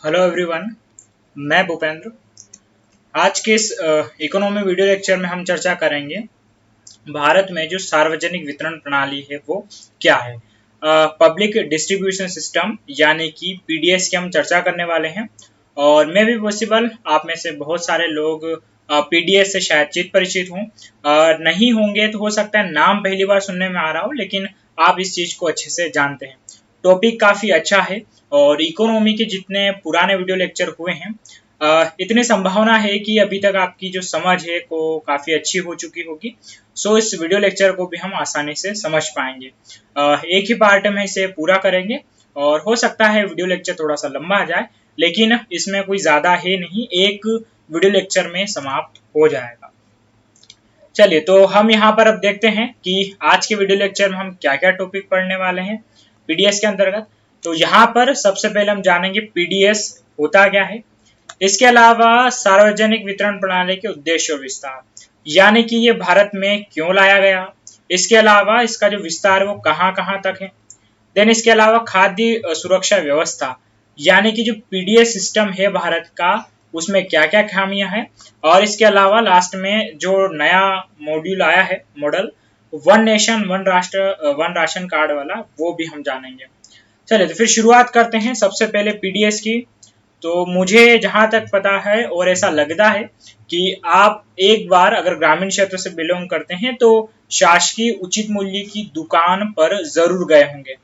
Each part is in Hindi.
हेलो एवरीवन, मैं भूपेंद्र। आज के इस इकोनॉमी वीडियो लेक्चर में हम चर्चा करेंगे भारत में जो सार्वजनिक वितरण प्रणाली है वो क्या है। पब्लिक डिस्ट्रीब्यूशन सिस्टम यानी कि पीडीएस की हम चर्चा करने वाले हैं। और मैं भी पॉसिबल आप में से बहुत सारे लोग पीडीएस से शायद चित परिचित हों, नहीं होंगे तो हो सकता है नाम पहली बार सुनने में आ रहा हो, लेकिन आप इस चीज को अच्छे से जानते हैं। टॉपिक काफी अच्छा है और इकोनॉमी के जितने पुराने वीडियो लेक्चर हुए हैं, इतनी संभावना है कि अभी तक आपकी जो समझ है वो काफी अच्छी हो चुकी होगी। सो इस वीडियो लेक्चर को भी हम आसानी से समझ पाएंगे। एक ही पार्ट में इसे पूरा करेंगे और हो सकता है वीडियो लेक्चर थोड़ा सा लंबा आ जाए, लेकिन इसमें कोई ज्यादा है नहीं, एक वीडियो लेक्चर में समाप्त हो जाएगा। चलिए, तो हम यहाँ पर अब देखते हैं कि आज के वीडियो लेक्चर में हम क्या क्या टॉपिक पढ़ने वाले हैं पीडीएस के अंतर्गत। तो यहाँ पर सबसे पहले हम जानेंगे पीडीएस होता क्या है। इसके अलावा सार्वजनिक वितरण प्रणाली के उद्देश्य और विस्तार, यानी कि ये भारत में क्यों लाया गया। इसके अलावा इसका जो विस्तार है वो कहाँ कहाँ तक है। देन इसके अलावा खाद्य सुरक्षा व्यवस्था, यानी कि जो पीडीएस सिस्टम है भारत का, उसमें क्या क्या खामियां हैं। और इसके अलावा लास्ट में जो नया मॉड्यूल आया है, मॉडल वन नेशन वन राष्ट्र वन राशन कार्ड वाला, वो भी हम जानेंगे। चलिए, तो फिर शुरुआत करते हैं सबसे पहले पीडीएस की। तो मुझे जहां तक पता है और ऐसा लगता है कि आप एक बार अगर ग्रामीण क्षेत्र से बिलोंग करते हैं तो शासकीय उचित मूल्य की दुकान पर जरूर गए होंगे।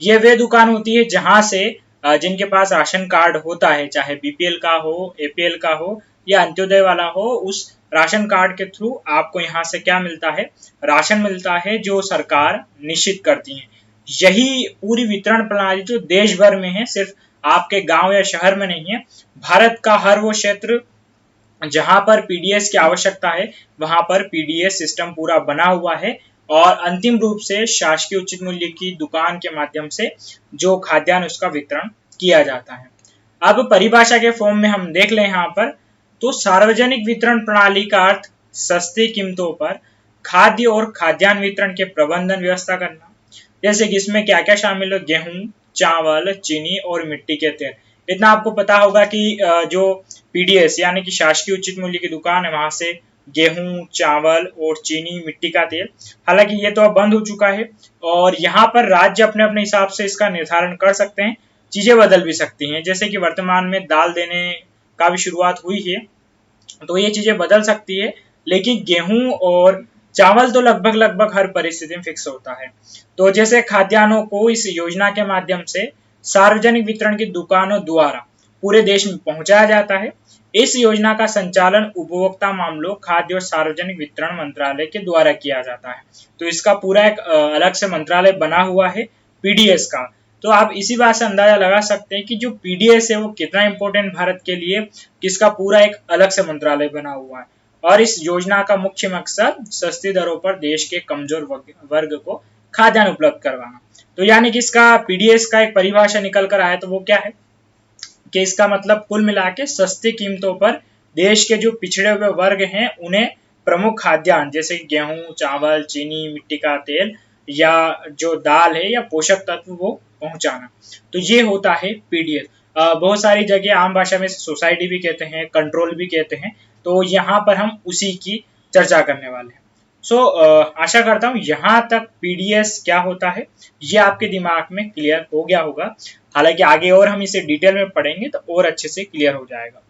ये वे दुकान होती है जहां से जिनके पास राशन कार्ड होता है, चाहे बीपीएल का हो, एपीएल का हो या अंत्योदय वाला हो, उस राशन कार्ड के थ्रू आपको यहाँ से क्या मिलता है, राशन मिलता है जो सरकार निश्चित करती है। यही पूरी वितरण प्रणाली जो देश भर में है, सिर्फ आपके गांव या शहर में नहीं है। भारत का हर वो क्षेत्र जहां पर पीडीएस की आवश्यकता है वहां पर पीडीएस सिस्टम पूरा बना हुआ है और अंतिम रूप से शासकीय उचित मूल्य की दुकान के माध्यम से जो खाद्यान्न उसका वितरण किया जाता है। अब परिभाषा के फॉर्म में हम देख लें यहाँ पर, तो सार्वजनिक वितरण प्रणाली का अर्थ सस्ती कीमतों पर खाद्य और खाद्यान्न वितरण के प्रबंधन व्यवस्था करना। जैसे कि इसमें क्या क्या शामिल है, गेहूं, चावल, चीनी और मिट्टी के तेल। इतना आपको पता होगा कि जो पीडीएस यानी कि शासकीय उचित मूल्य की दुकान है, वहां से गेहूं, चावल और चीनी, मिट्टी का तेल, हालांकि ये तो अब बंद हो चुका है और यहाँ पर राज्य अपने अपने हिसाब से इसका निर्धारण कर सकते हैं। चीजें बदल भी सकती हैं, जैसे कि वर्तमान में दाल देने का भी शुरुआत हुई है, तो ये चीजें बदल सकती है। लेकिन गेहूं और चावल तो लगभग लगभग हर परिस्थिति में फिक्स होता है। तो जैसे खाद्यान्नों को इस योजना के माध्यम से सार्वजनिक वितरण की दुकानों द्वारा पूरे देश में पहुंचाया जाता है। इस योजना का संचालन उपभोक्ता मामलों, खाद्य और सार्वजनिक वितरण मंत्रालय के द्वारा किया जाता है। तो इसका पूरा एक अलग से मंत्रालय बना हुआ है पीडीएस का। तो आप इसी बात से अंदाजा लगा सकते हैं कि जो पीडीएस है वो कितना इंपॉर्टेंट भारत के लिए, किसका पूरा एक अलग से मंत्रालय बना हुआ है। और इस योजना का मुख्य मकसद सस्ती दरों पर देश के कमजोर वर्ग को खाद्यान्न उपलब्ध करवाना। तो यानी कि इसका पीडीएस का एक परिभाषा निकल कर आया, तो वो क्या है कि इसका मतलब कुल मिला के सस्ती कीमतों पर देश के जो पिछड़े हुए वर्ग हैं उन्हें प्रमुख खाद्यान्न जैसे गेहूं, चावल, चीनी, मिट्टी का तेल या जो दाल है या पोषक तत्व वो पहुंचाना। तो ये होता है पीडीएस। बहुत सारी जगह आम भाषा में सोसाइटी भी कहते हैं, कंट्रोल भी कहते हैं। तो यहाँ पर हम उसी की चर्चा करने वाले हैं। आशा करता हूँ यहाँ तक पीडीएस क्या होता है ये आपके दिमाग में क्लियर हो गया होगा। हालांकि आगे और हम इसे डिटेल में पढ़ेंगे तो और अच्छे से क्लियर हो जाएगा।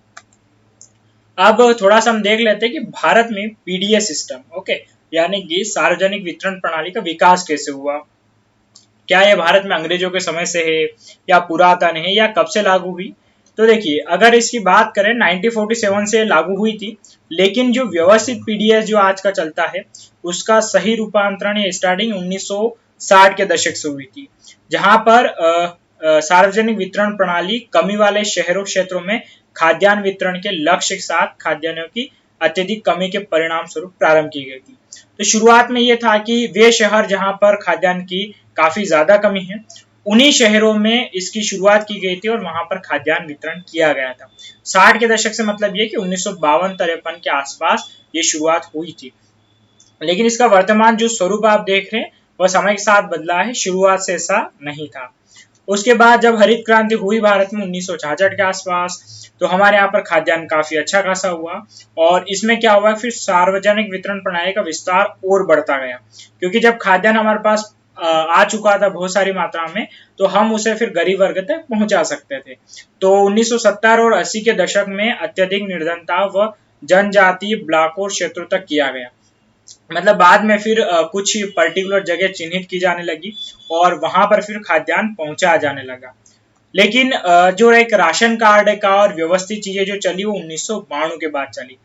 अब थोड़ा सा हम देख लेते हैं कि भारत में पीडीएस सिस्टम, ओके, यानी कि सार्वजनिक वितरण प्रणाली का विकास कैसे हुआ। क्या ये भारत में अंग्रेजों के समय से है या पुरातन है या कब से लागू हुई। तो देखिए, अगर इसकी बात करें 1947 से लागू हुई थी, लेकिन जो व्यवस्थित पीडीएस जो आज का चलता है उसका सही रूपांतरण या स्टार्टिंग 1960 के दशक से हुई थी, जहां पर सार्वजनिक वितरण प्रणाली कमी वाले शहरों क्षेत्रों में खाद्यान्न वितरण के लक्ष्य के साथ खाद्यान्नों की अत्यधिक कमी के परिणाम स्वरूप प्रारंभ की गई थी। तो शुरुआत में यह था कि वे शहर जहां पर खाद्यान्न की काफी ज्यादा कमी है, उन्हीं शहरों में इसकी शुरुआत की गई थी और वहां पर खाद्यान्न वितरण किया गया था। 60 के दशक से मतलब ये कि 1952-53 के आसपास ये शुरुआत हुई थी। लेकिन इसका वर्तमान जो स्वरूप आप देख रहे हैं वह समय के साथ बदला है, शुरुआत से ऐसा नहीं था। उसके बाद जब हरित क्रांति हुई भारत में 1966 के आसपास, तो हमारे यहाँ पर खाद्यान्न काफी अच्छा खासा हुआ। और इसमें क्या हुआ, फिर सार्वजनिक वितरण प्रणाली का विस्तार और बढ़ता गया, क्योंकि जब खाद्यान्न हमारे पास आ चुका था बहुत सारी मात्रा में, तो हम उसे फिर गरीब वर्ग तक पहुंचा सकते थे। तो 1970 और 80 के दशक में अत्यधिक निर्धनता व जनजातीय ब्लॉकों और क्षेत्रों तक किया गया। मतलब बाद में फिर कुछ पर्टिकुलर जगह चिन्हित की जाने लगी और वहां पर फिर खाद्यान्न पहुंचाया जाने लगा। लेकिन जो एक राशन कार्ड का और व्यवस्थित चीजें जो चली वो 1992 के बाद चली।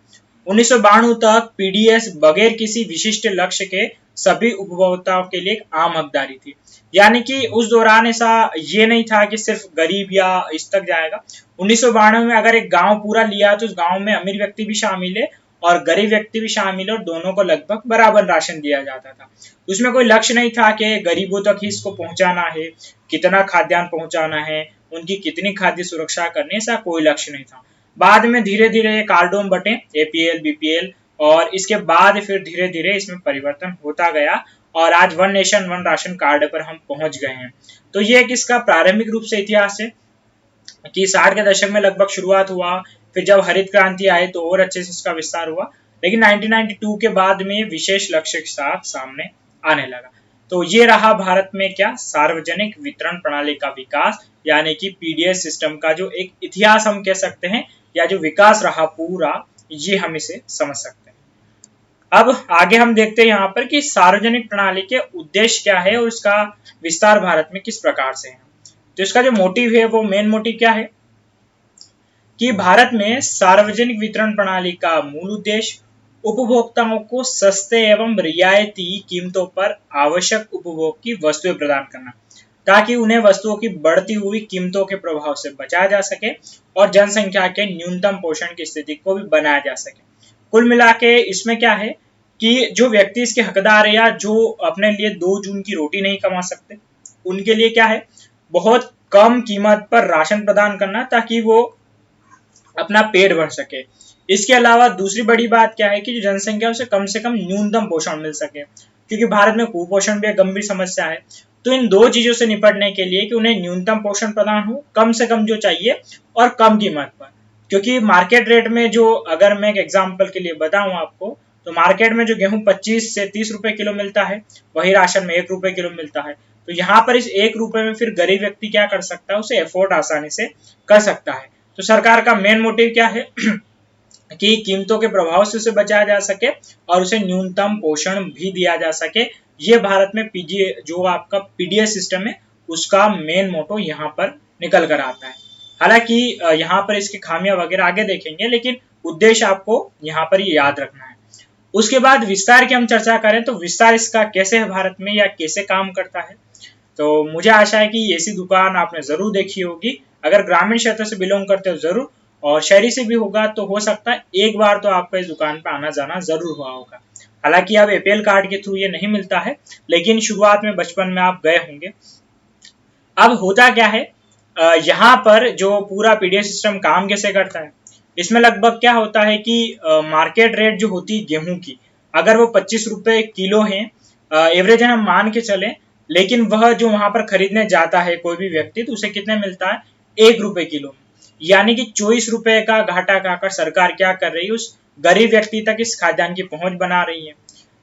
1992 तक पीडीएस बगैर किसी विशिष्ट लक्ष्य के सभी उपभोक्ताओं के लिए एक आम हकदारी थी। यानी कि उस दौरान ऐसा ये नहीं था कि सिर्फ गरीब या इस तक जाएगा। 1992 में अगर एक गांव पूरा लिया तो उस गांव में अमीर व्यक्ति भी शामिल है और गरीब व्यक्ति भी शामिल है, और दोनों को लगभग बराबर राशन दिया जाता था। उसमें कोई लक्ष्य नहीं था कि गरीबों तक ही इसको पहुंचाना है, कितना खाद्यान्न पहुंचाना है, उनकी कितनी खाद्य सुरक्षा करनी, ऐसा कोई लक्ष्य नहीं था। बाद में धीरे धीरे ये कार्डों में बटे, एपीएल, बीपीएल, और इसके बाद फिर धीरे धीरे इसमें परिवर्तन होता गया और आज one nation one ration card पर हम पहुंच गए हैं। तो ये एक इसका प्रारंभिक रूप से इतिहास है कि 60 के दशक में लगभग शुरुआत हुआ, फिर जब हरित क्रांति आई तो और अच्छे से इसका विस्तार हुआ, लेकिन 1992 के बाद में विशेष लक्ष्य के साथ सामने आने लगा। तो ये रहा भारत में क्या सार्वजनिक वितरण प्रणाली का विकास, यानी कि पीडीएस सिस्टम का जो एक इतिहास हम कह सकते हैं, या जो विकास रहा पूरा, ये हम इसे समझ सकते हैं। अब आगे हम देखते हैं यहाँ पर कि सार्वजनिक प्रणाली के उद्देश्य क्या है और इसका विस्तार भारत में किस प्रकार से है। तो इसका जो मोटिव है वो मेन मोटिव क्या है कि भारत में सार्वजनिक वितरण प्रणाली का मूल उद्देश्य उपभोक्ताओं को सस्ते एवं रियायती कीमतों पर आवश्यक उपभोग की वस्तुएं प्रदान करना, ताकि उन्हें वस्तुओं की बढ़ती हुई कीमतों के प्रभाव से बचाया जा सके और जनसंख्या के न्यूनतम पोषण की स्थिति को भी बनाया जा सके। कुल मिला के इसमें क्या है कि जो व्यक्ति इसके हकदार है या जो अपने लिए 2 जून की रोटी नहीं कमा सकते, उनके लिए क्या है, बहुत कम कीमत पर राशन प्रदान करना, ताकि वो अपना पेट भर सके। इसके अलावा दूसरी बड़ी बात क्या है कि जो जनसंख्या उसे कम से कम न्यूनतम पोषण मिल सके, क्योंकि भारत में कुपोषण भी एक गंभीर समस्या है। तो इन 2 चीजों से निपटने के लिए कि उन्हें न्यूनतम पोषण प्रदान हो, कम से कम जो चाहिए, और कम कीमत पर। क्योंकि मार्केट रेट में जो, अगर मैं एक एग्जांपल के लिए बताऊं आपको, तो मार्केट में जो गेहूं 25 से 30 रुपए किलो मिलता है, वही राशन में 1 रुपए किलो मिलता है। तो यहाँ पर इस 1 रुपए में फिर गरीब व्यक्ति क्या कर सकता है, उसे एफोर्ड आसानी से कर सकता है। तो सरकार का मेन मोटिव क्या है कि कीमतों के प्रभाव से उसे बचाया जा सके और उसे न्यूनतम पोषण भी दिया जा सके। ये भारत में जो आपका पीडीएस सिस्टम है, उसका मेन मोटो यहाँ पर निकल कर आता है। हालांकि यहाँ पर इसकी खामियां वगैरह आगे देखेंगे, लेकिन उद्देश्य आपको यहाँ पर ये याद रखना है। उसके बाद विस्तार की हम चर्चा करें तो विस्तार इसका कैसे है भारत में, या कैसे काम करता है। तो मुझे आशा है कि ऐसी दुकान आपने जरूर देखी होगी। अगर ग्रामीण क्षेत्र से बिलोंग करते हो जरूर, और शहरी से भी होगा तो हो सकता है एक बार तो आपका इस दुकान पर आना जाना जरूर हुआ होगा। हालांकि अब एपीएल कार्ड के थ्रू ये नहीं मिलता है, लेकिन शुरुआत में बचपन में आप गए होंगे। अब होता क्या है, यहाँ पर जो पूरा पीडीएस सिस्टम काम कैसे करता है, इसमें लगभग क्या होता है कि मार्केट रेट जो होती है गेहूं की, अगर वो 25 रुपए किलो है, एवरेज हम मान के चले, लेकिन वह जो वहां पर खरीदने जाता है कोई भी व्यक्ति, तो उसे कितने मिलता है, 1 रुपए किलो। यानी कि 24 रुपए का घाटा खाकर सरकार क्या कर रही है, उस गरीब व्यक्ति तक इस खाद्यान्न की पहुंच बना रही है।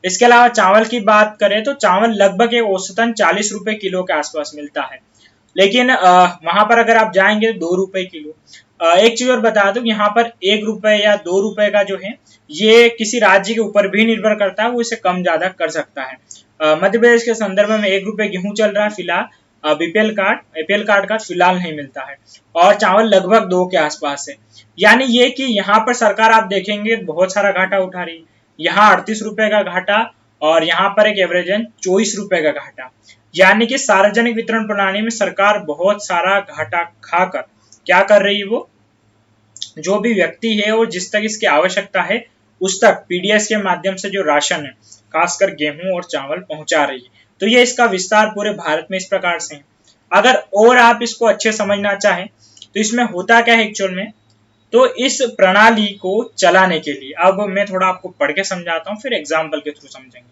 इसके अलावा चावल की बात करें तो चावल लगभग एक औसतन 40 रुपए किलो के आसपास मिलता है, लेकिन वहां पर अगर आप जाएंगे तो 2 रुपए किलो। एक चीज और बता दूं, यहाँ पर 1 रुपए या 2 रुपए का जो है, ये किसी राज्य के ऊपर भी निर्भर करता है, वो इसे कम ज्यादा कर सकता है। मध्य प्रदेश के संदर्भ में 1 रुपए गेहूं चल रहा है फिलहाल, बीपीएल कार्ड, एपीएल कार्ड का फिलहाल नहीं मिलता है, और चावल लगभग 2 के आसपास है। यानी ये कि यहाँ पर सरकार आप देखेंगे बहुत सारा घाटा उठा रही है। यहाँ 38 रुपए का घाटा, और यहाँ पर एक एवरेजन 24 रुपए का घाटा। यानी कि सार्वजनिक वितरण प्रणाली में सरकार बहुत सारा घाटा खाकर क्या कर रही है, वो जो भी व्यक्ति है और जिस तक इसकी आवश्यकता है उस तक पीडीएस के माध्यम से जो राशन है, खासकर गेहूं और चावल पहुंचा रही है। तो ये इसका विस्तार पूरे भारत में इस प्रकार से है। अगर और आप इसको अच्छे समझना चाहें तो इसमें होता क्या है एक्चुअल में, तो इस प्रणाली को चलाने के लिए, अब मैं थोड़ा आपको पढ़ के समझाता हूँ, फिर एग्जाम्पल के थ्रू समझेंगे।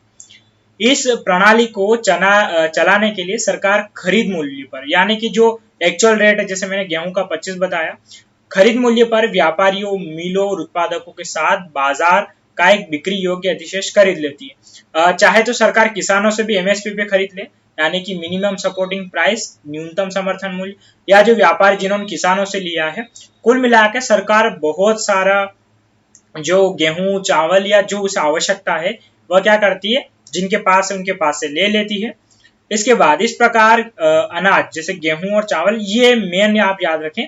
इस प्रणाली को चलाने के लिए सरकार खरीद मूल्य पर, यानी कि जो एक्चुअल रेट है, जैसे मैंने गेहूं का 25 बताया, खरीद मूल्य पर व्यापारियों, मिलों और उत्पादकों के साथ बाजार का एक बिक्री योग्य अधिशेष खरीद लेती है। चाहे तो सरकार किसानों से भी एमएसपी पे खरीद ले, यानी कि मिनिमम सपोर्टिंग प्राइस, न्यूनतम समर्थन मूल्य, या जो व्यापारी जिन्होंने किसानों से लिया है। कुल मिलाकर सरकार बहुत सारा जो गेहूं, चावल या जो उसे आवश्यकता है वह क्या करती है, जिनके पास है उनके पास से ले लेती है। इसके बाद इस प्रकार अनाज जैसे गेहूं और चावल, ये मेन आप याद रखें,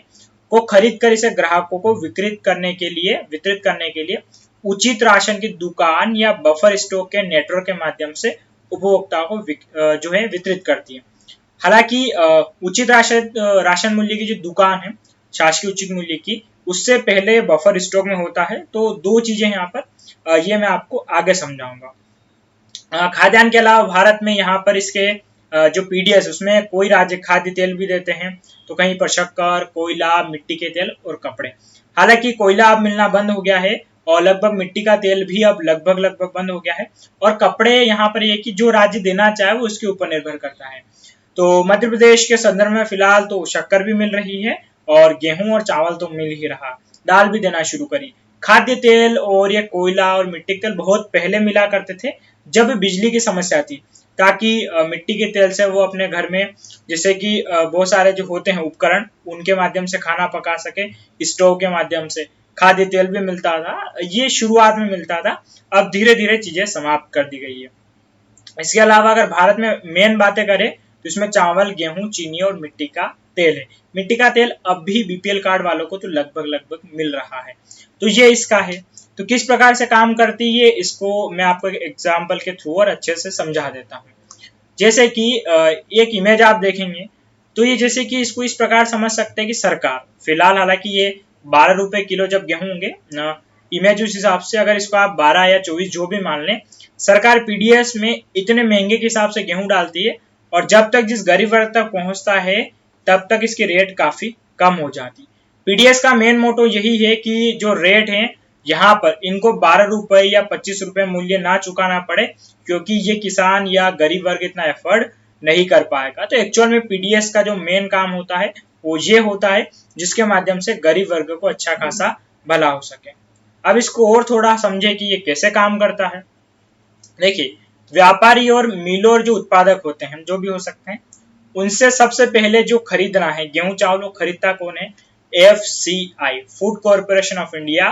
को खरीद कर इसे ग्राहकों को वितरित करने के लिए उचित राशन की दुकान या बफर स्टॉक के नेटवर्क के माध्यम से उपभोक्ताओं को जो है वितरित करती है। हालांकि उचित राशन मूल्य की जो दुकान है, शासकीय उचित मूल्य की, उससे पहले बफर स्टॉक में होता है। तो दो चीजें यहाँ पर ये मैं आपको आगे समझाऊंगा। खाद्यान्न के अलावा भारत में यहाँ पर इसके जो पीडीएस, उसमें कोई राज्य खाद्य तेल भी देते हैं, तो कहीं पर शक्कर, कोयला, मिट्टी के तेल और कपड़े। हालांकि कोयला अब मिलना बंद हो गया है और लगभग मिट्टी का तेल भी अब लगभग बंद हो गया है। और कपड़े यहाँ पर ये कि जो राज्य देना चाहे वो उसके ऊपर निर्भर करता है। तो मध्य प्रदेश के संदर्भ में फिलहाल तो शक्कर भी मिल रही है और गेहूं और चावल तो मिल ही रहा, दाल भी देना शुरू करी। खाद्य तेल और ये कोयला और मिट्टी के तेल बहुत पहले मिला करते थे जब बिजली की समस्या थी, ताकि मिट्टी के तेल से वो अपने घर में, जैसे कि बहुत सारे जो होते हैं उपकरण, उनके माध्यम से खाना पका सके, स्टोव के माध्यम से खाद्य तेल भी मिलता था। ये शुरुआत में मिलता था, अब धीरे धीरे चीजें समाप्त कर दी गई है। इसके अलावा अगर भारत में मेन बातें करें तो इसमें चावल, गेहूं, चीनी और मिट्टी का तेल है। मिट्टी का तेल अब भी बीपीएल कार्ड वालों को तो लगभग मिल रहा है। तो ये इसका है। तो किस प्रकार से काम करती है, इसको मैं आपको एक एग्जाम्पल के थ्रू और अच्छे से समझा देता हूँ। जैसे कि एक इमेज आप देखेंगे तो ये जैसे कि इसको इस प्रकार समझ सकते हैं कि सरकार फिलहाल, हालांकि ये 12 रुपए किलो जब गेहूं होंगे ना, इमेज उस हिसाब से, अगर इसको आप 12 या 24 जो भी मान लें, सरकार पीडीएस में इतने महंगे के हिसाब से गेहूं डालती है और जब तक जिस गरीब वर्ग तक पहुंचता है तब तक इसकी रेट काफी कम हो जाती। पीडीएस का मेन मोटो यही है कि जो रेट है यहाँ पर इनको 12 रुपए या 25 रुपए मूल्य ना चुकाना पड़े, क्योंकि ये किसान या गरीब वर्ग इतना एफर्ड नहीं कर पाएगा। तो एक्चुअल में पीडीएस का जो मेन काम होता है वो ये होता है, जिसके माध्यम से गरीब वर्ग को अच्छा खासा भला हो सके। अब इसको और थोड़ा समझे कि ये कैसे काम करता है। देखिए, व्यापारी और मिलों जो उत्पादक होते हैं, जो भी हो सकते हैं, उनसे सबसे पहले जो खरीदना है गेहूं चावल, खरीदता कौन है? FCI, food corporation of India,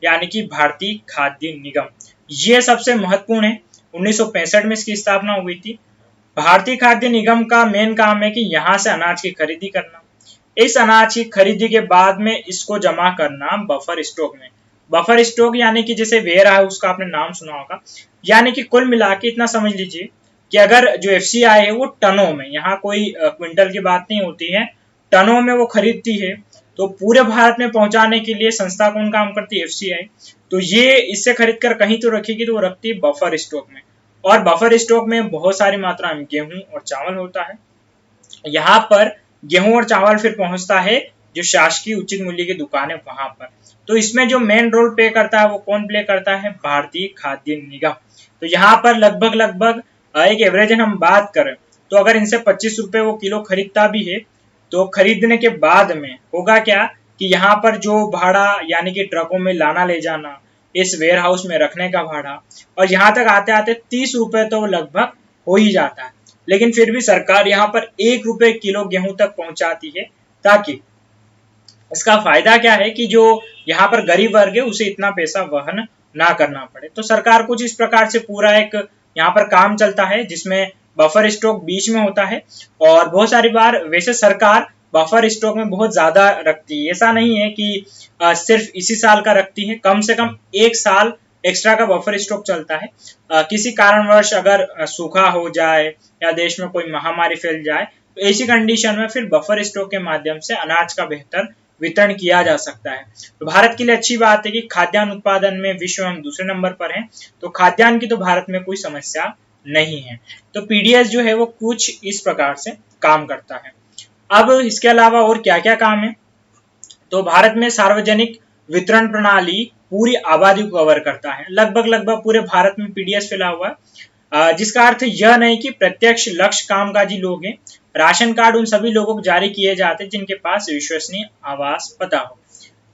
यानी कि भारतीय खाद्य निगम। ये सबसे महत्वपूर्ण है। 1965 में इसकी स्थापना हुई थी। भारतीय खाद्य निगम का मेन काम है कि यहाँ से अनाज की खरीदी करना, इस अनाज की खरीदी के बाद में इसको जमा करना बफर स्टॉक में। बफर स्टॉक यानी कि जैसे वेयर हाउस का आपने नाम सुना होगा। यानी कि कुल मिला के इतना समझ लीजिए कि अगर जो एफसीआई है वो टनों में, यहाँ कोई क्विंटल की बात नहीं होती है, टनों में वो खरीदती है। तो पूरे भारत में पहुंचाने के लिए संस्था कौन काम करती है? एफसीआई। तो ये इससे खरीद कर कहीं तो रखेगी, तो वो रखती है बफर स्टॉक में। और बफर स्टॉक में बहुत सारी मात्रा में गेहूं और चावल होता है। यहाँ पर गेहूं और चावल फिर पहुंचता है जो शासकीय उचित मूल्य की दुकान है वहां पर। तो इसमें जो मेन रोल प्ले करता है वो कौन प्ले करता है? भारतीय खाद्य निगम। तो यहाँ पर लगभग एक एवरेज हम बात करें तो अगर इनसे 25 रुपए वो किलो खरीदता भी है, तो खरीदने के बाद में होगा क्या कि यहाँ पर जो भाड़ा, यानी कि ट्रकों में लाना ले जाना, इस वेयर हाउस में रखने का भाड़ा, और यहाँ तक आते आते 30 रुपए तो लगभग हो ही जाता है। लेकिन फिर भी सरकार यहाँ पर 1 रुपए किलो गेहूं तक पहुंचाती है, ताकि इसका फायदा क्या है कि जो यहाँ पर गरीब वर्ग है उसे इतना पैसा वहन ना करना पड़े। तो सरकार कुछ इस प्रकार से पूरा एक यहाँ पर काम चलता है, जिसमें बफर स्टॉक बीच में होता है। और बहुत सारी बार वैसे सरकार बफर स्टॉक में बहुत ज्यादा रखती है, ऐसा नहीं है कि सिर्फ इसी साल का रखती है, कम से कम 1 साल एक्स्ट्रा का बफर स्टॉक चलता है। किसी कारणवश अगर सूखा हो जाए या देश में कोई महामारी फैल जाए, तो ऐसी कंडीशन में फिर बफर स्टॉक के माध्यम से अनाज का बेहतर वितरण किया जा सकता है। तो भारत के लिए अच्छी बात है कि खाद्यान्न उत्पादन में विश्व में हम दूसरे नंबर पर हैं, तो खाद्यान्न की तो भारत में कोई समस्या नहीं है। तो पीडीएस जो है वो कुछ इस प्रकार से काम करता है। अब इसके अलावा और क्या क्या काम है? तो भारत में सार्वजनिक वितरण प्रणाली पूरी आबादी को कवर करता है। लगभग पूरे भारत में पीडीएस फैला हुआ है। जिसका अर्थ यह नहीं कि प्रत्यक्ष लक्ष्य कामकाजी लोग हैं। राशन कार्ड उन सभी लोगों को जारी किए जाते हैं जिनके पास विश्वसनीय आवास पता हो।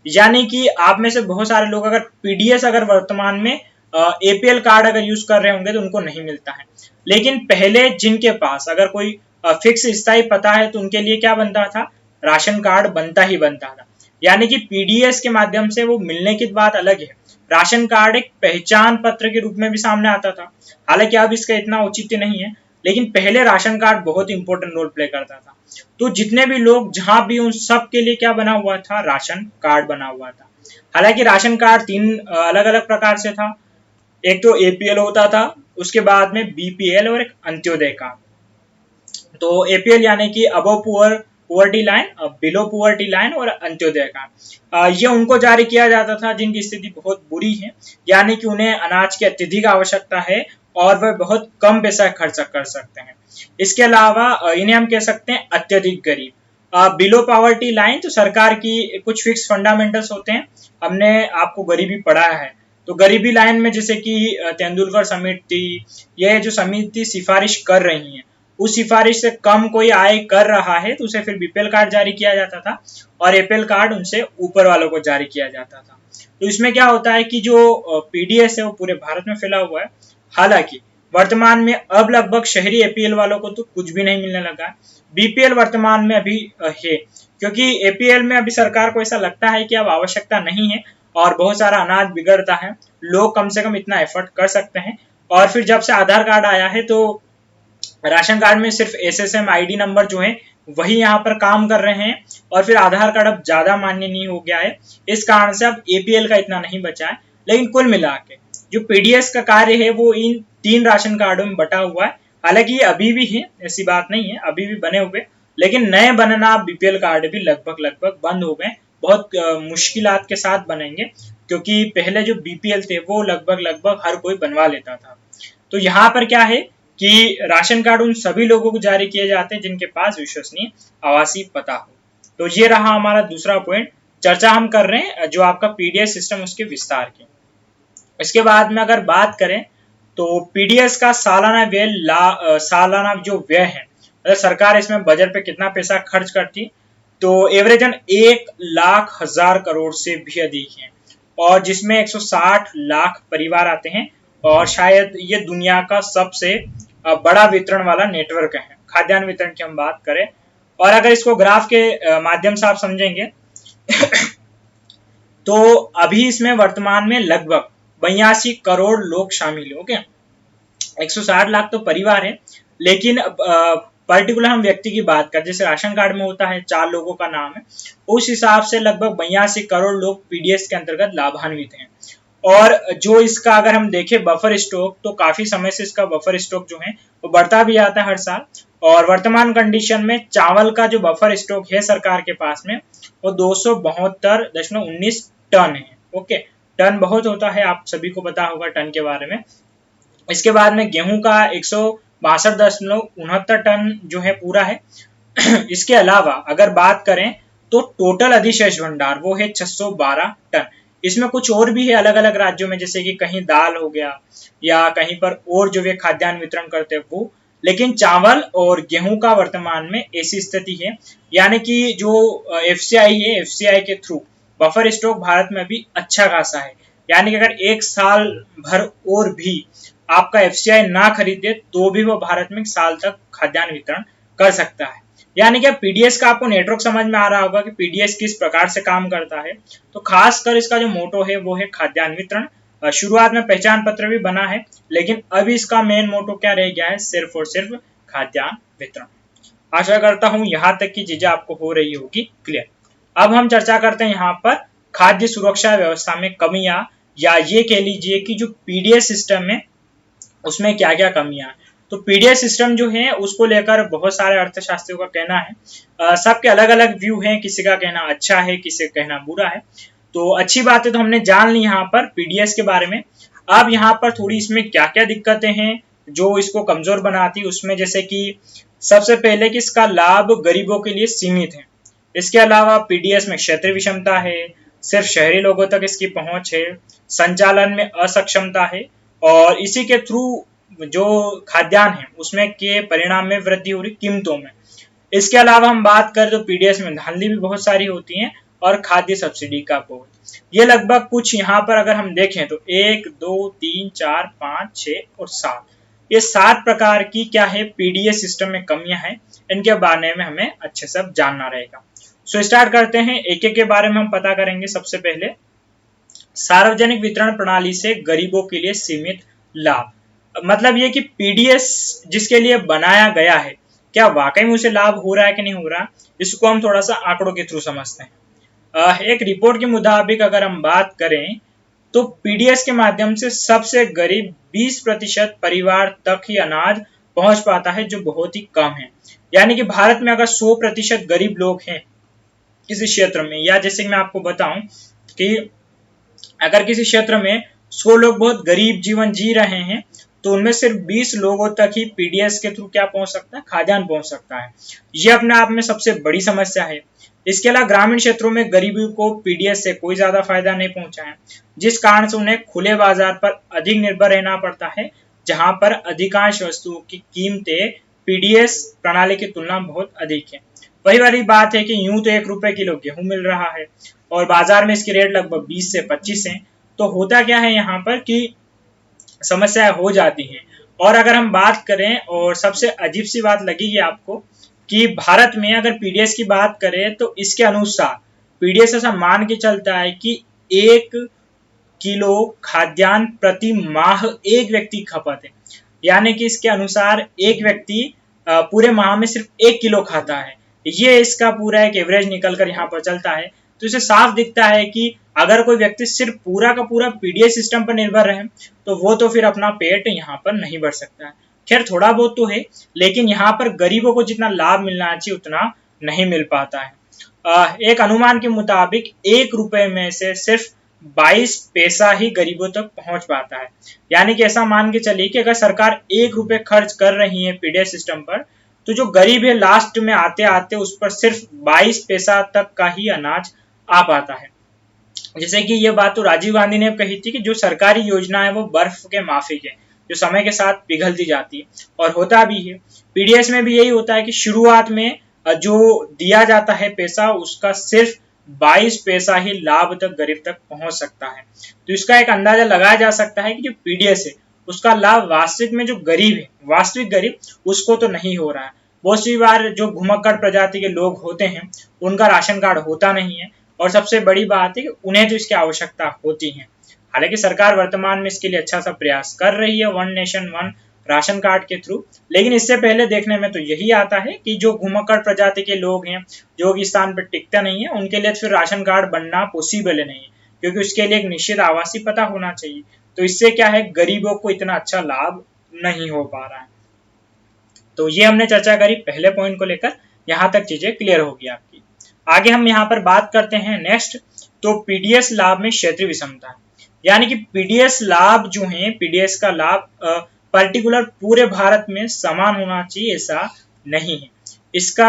यानी कि आप में से बहुत सारे लोग अगर पीडीएस अगर वर्तमान में एपीएल कार्ड अगर यूज कर रहे होंगे तो उनको नहीं मिलता है। लेकिन पहले जिनके पास अगर कोई फिक्स स्थायी पता है तो उनके लिए क्या बनता था, राशन कार्ड बनता ही बनता था। यानी कि पीडीएस के माध्यम से वो मिलने की बात अलग है, राशन कार्ड एक पहचान पत्र के रूप में भी सामने आता था। हालांकि अब इसका इतना औचित्य नहीं है, लेकिन पहले राशन कार्ड बहुत इंपॉर्टेंट रोल प्ले करता था। तो जितने भी लोग जहां भी उन सब के लिए क्या बना हुआ था, राशन कार्ड बना हुआ था। हालांकि राशन कार्ड 3 अलग अलग प्रकार से था। एक तो एपीएल होता था, उसके बाद में बीपीएल और एक अंत्योदय कार्ड। तो एपीएल यानी कि above poverty line, below poverty line और अंत्योदय कार्ड, ये उनको जारी किया जाता था जिनकी स्थिति बहुत बुरी है, यानी कि उन्हें अनाज की अत्यधिक आवश्यकता है और वह बहुत कम पैसा खर्च कर सकते हैं। इसके अलावा इन्हें हम कह सकते हैं अत्यधिक गरीब। बिलो पॉवर्टी लाइन तो सरकार की कुछ फिक्स फंडामेंटल्स होते हैं, हमने आपको गरीबी पढ़ाया है। तो गरीबी लाइन में जैसे कि तेंदुलकर समिति, ये जो समिति सिफारिश कर रही है, उस सिफारिश से कम कोई आय कर रहा है तो उसे फिर बीपीएल कार्ड जारी किया जाता था और एपीएल कार्ड उनसे ऊपर वालों को जारी किया जाता था। तो इसमें क्या होता है कि जो पीडीएस है वो पूरे भारत में फैला हुआ है। हालांकि वर्तमान में अब लगभग शहरी एपीएल वालों को तो कुछ भी नहीं मिलने लगा है। बीपीएल वर्तमान में अभी है, क्योंकि एपीएल में अभी सरकार को ऐसा लगता है कि अब आवश्यकता नहीं है और बहुत सारा अनाज बिगड़ता है, लोग कम से कम इतना एफर्ट कर सकते हैं। और फिर जब से आधार कार्ड आया है तो राशन कार्ड में सिर्फ एसएसएम आईडी नंबर जो है वही यहाँ पर काम कर रहे हैं और फिर आधार कार्ड अब ज्यादा मान्य नहीं हो गया है। इस कारण से अब एपीएल का इतना नहीं बचा है। लेकिन कुल मिला के जो पीडीएस का कार्य है वो इन 3 राशन कार्डों में बटा हुआ है। हालांकि ये अभी भी है, ऐसी बात नहीं है, अभी भी बने हुए, लेकिन नए बनना बीपीएल कार्ड भी लगभग बंद हो गए। बहुत मुश्किलात के साथ बनेंगे, क्योंकि पहले जो बीपीएल थे वो लगभग हर कोई बनवा लेता था। तो यहाँ पर क्या है कि राशन कार्ड उन सभी लोगों को जारी किए जाते हैं जिनके पास विश्वसनीय आवासीय पता हो। तो ये रहा हमारा दूसरा पॉइंट। चर्चा हम कर रहे हैं जो आपका पीडीएस सिस्टम उसके विस्तार की। इसके बाद में अगर बात करें तो पीडीएस का सालाना जो व्यय है, मतलब सरकार इसमें बजट पे कितना पैसा खर्च करती, तो एवरेजन 1,00,000 करोड़ से भी अधिक है, और जिसमें 160 लाख परिवार आते हैं और शायद ये दुनिया का सबसे बड़ा वितरण वाला नेटवर्क है। खाद्यान्न वितरण की हम बात करें और अगर इसको ग्राफ के माध्यम से आप समझेंगे तो अभी इसमें वर्तमान में लगभग 82 करोड़ लोग शामिल हो गए। 160 लाख तो परिवार है, लेकिन पर्टिकुलर हम व्यक्ति की बात करें, जैसे राशन कार्ड में होता है 4 लोगों का नाम है, उस हिसाब से लगभग 82 करोड़ लोग पीडीएस के अंतर्गत लाभान्वित हैं। और जो इसका अगर हम देखें बफर स्टॉक, तो काफी समय से इसका बफर स्टॉक जो है वो बढ़ता भी आता है हर साल। और वर्तमान कंडीशन में चावल का जो बफर स्टॉक है सरकार के पास में वो 272.19 टन है। ओके, टन बहुत होता है, आप सभी को पता होगा टन के बारे में। इसके बाद में गेहूं का 162.69 टन जो है पूरा है। इसके अलावा अगर बात करें तो टोटल अधिशेष भंडार वो है 612 टन। इसमें कुछ और भी है अलग अलग राज्यों में, जैसे कि कहीं दाल हो गया या कहीं पर और जो वे खाद्यान्न वितरण करते हैं वो। लेकिन चावल और गेहूं का वर्तमान में ऐसी स्थिति है, यानी कि जो एफसीआई है, एफसीआई के थ्रू बफर स्टॉक भारत में भी अच्छा खासा है। यानी कि अगर 1 साल भर और भी आपका एफसीआई ना खरीदे तो भी वो भारत में 1 साल तक खाद्यान्न वितरण कर सकता है। यानी कि पीडीएस का आपको नेटवर्क समझ में आ रहा होगा कि पीडीएस किस प्रकार से काम करता है। तो खासकर इसका जो मोटो है वो है खाद्यान्न वितरण। शुरुआत में पहचान पत्र भी बना है, लेकिन अभी इसका मेन मोटो क्या रह गया है, सिर्फ और सिर्फ खाद्यान्न वितरण। आशा करता हूं यहाँ तक की चीजें आपको हो रही होगी क्लियर। अब हम चर्चा करते हैं यहाँ पर खाद्य सुरक्षा व्यवस्था में कमियां, या ये कह लीजिए कि जो पीडीएस सिस्टम है उसमें क्या क्या कमियां हैं। तो पीडीएस सिस्टम जो है उसको लेकर बहुत सारे अर्थशास्त्रियों का कहना है, सबके अलग अलग व्यू हैं, किसी का कहना अच्छा है, किसी का कहना बुरा है। तो अच्छी बात है, तो हमने जान ली यहाँ पर पीडीएस के बारे में। अब यहाँ पर थोड़ी इसमें क्या क्या दिक्कतें हैं जो इसको कमजोर बनाती है, उसमें जैसे कि सबसे पहले कि इसका लाभ गरीबों के लिए सीमित है। इसके अलावा पीडीएस में क्षेत्रीय विषमता है, सिर्फ शहरी लोगों तक इसकी पहुंच है, संचालन में असक्षमता है, और इसी के थ्रू जो खाद्यान्न है उसमें के परिणाम में वृद्धि हो रही कीमतों में। इसके अलावा हम बात करें तो पीडीएस में धांधली भी बहुत सारी होती है और खाद्य सब्सिडी का बोझ। ये लगभग कुछ यहाँ पर अगर हम देखें तो 1, 2, 3, 4, 5, 6 और 7, ये 7 प्रकार की क्या है पीडीएस सिस्टम में कमियां हैं। इनके बारे में हमें अच्छे से जानना रहेगा। सो स्टार्ट करते हैं, एक एक के बारे में हम पता करेंगे। सबसे पहले सार्वजनिक वितरण प्रणाली से गरीबों के लिए सीमित लाभ। मतलब ये कि पीडीएस जिसके लिए बनाया गया है, क्या वाकई में उसे लाभ हो रहा है कि नहीं हो रहा, इसको हम थोड़ा सा आंकड़ों के थ्रू समझते हैं। एक रिपोर्ट के मुताबिक अगर हम बात करें तो पीडीएस के माध्यम से सबसे गरीब 20% परिवार तक ही अनाज पहुंच पाता है, जो बहुत ही कम है। यानी कि भारत में अगर 100% गरीब लोग हैं किसी क्षेत्र में, या जैसे कि मैं आपको बताऊं कि अगर किसी क्षेत्र में 100 लोग बहुत गरीब जीवन जी रहे हैं, तो उनमें सिर्फ 20 लोगों तक ही पीडीएस के थ्रू क्या पहुंच सकता है, खाद्यान्न पहुंच सकता है। यह अपने आप में सबसे बड़ी समस्या है। इसके अलावा ग्रामीण क्षेत्रों में गरीबी को पीडीएस से कोई ज्यादा फायदा नहीं पहुंचा है, जिस कारण से उन्हें खुले बाजार पर अधिक निर्भर रहना पड़ता है, जहां पर अधिकांश वस्तुओं की कीमतें पीडीएस प्रणाली की तुलना में बहुत अधिक है। वही वाली बात है कि यूं तो 1 रुपए किलो गेहूं मिल रहा है और बाजार में इसकी रेट लगभग 20 से 25 है। तो होता क्या है यहाँ पर कि समस्याएं हो जाती हैं। और अगर हम बात करें, और सबसे अजीब सी बात लगेगी आपको कि भारत में अगर पीडीएस की बात करें तो इसके अनुसार पीडीएस ऐसा मान के चलता है कि 1 किलो खाद्यान्न प्रति माह एक व्यक्ति खपत है। यानी कि इसके अनुसार एक व्यक्ति पूरे माह में सिर्फ 1 किलो खाता है। ये इसका पूरा एक एवरेज निकल कर यहाँ पर चलता है। तो इसे साफ दिखता है कि अगर कोई व्यक्ति सिर्फ पूरा का पूरा पीडीएस सिस्टम पर निर्भर रहे तो वो तो फिर अपना पेट यहाँ पर नहीं भर सकता है। खैर थोड़ा बहुत तो है, लेकिन यहाँ पर गरीबों को जितना लाभ मिलना चाहिए उतना नहीं मिल पाता है। एक अनुमान के मुताबिक 1 रुपए में से सिर्फ 22 पैसा ही गरीबों तक पहुंच पाता है। यानी कि ऐसा मान के चलिए कि अगर सरकार 1 रुपए खर्च कर रही है पीडीएस सिस्टम पर, तो जो गरीब है लास्ट में आते आते उस पर सिर्फ 22 पैसा तक का ही अनाज आ पाता है। जैसे कि ये बात तो राजीव गांधी ने कही थी कि जो सरकारी योजना है वो बर्फ के माफिक है, जो समय के साथ पिघलती जाती है, और होता भी है। पीडीएस में भी यही होता है कि शुरुआत में जो दिया जाता है पैसा, उसका सिर्फ 22 पैसा ही लाभ तक गरीब तक पहुंच सकता है। तो इसका एक अंदाजा लगाया जा सकता है कि जो पीडीएस है उसका लाभ वास्तविक में जो गरीब है, वास्तविक गरीब, उसको तो नहीं हो रहा है। बहुत सी बार जो घुमक्कड़ प्रजाति के लोग होते हैं उनका राशन कार्ड होता नहीं है, और सबसे बड़ी बात है कि उन्हें तो इसकी आवश्यकता होती है। हालांकि सरकार वर्तमान में इसके लिए अच्छा सा प्रयास कर रही है, one nation one ration card के थ्रू, लेकिन इससे पहले देखने में तो यही आता है कि जो घुमक्कड़ प्रजाति के लोग हैं, जो कि स्थान पर टिकते नहीं है, उनके लिए फिर राशन कार्ड बनना पॉसिबल नहीं है, क्योंकि उसके लिए एक निश्चित आवासीय पता होना चाहिए। तो इससे क्या है, गरीबों को इतना अच्छा लाभ नहीं हो पा रहा है। तो ये हमने चर्चा करी पहले पॉइंट को लेकर, यहाँ तक चीजें क्लियर होगी आपकी। आगे हम यहाँ पर बात करते हैं नेक्स्ट, तो पीडीएस लाभ में क्षेत्रीय विषमता। यानी कि पीडीएस लाभ जो है, पीडीएस का लाभ पर्टिकुलर पूरे भारत में समान होना चाहिए, ऐसा नहीं है। इसका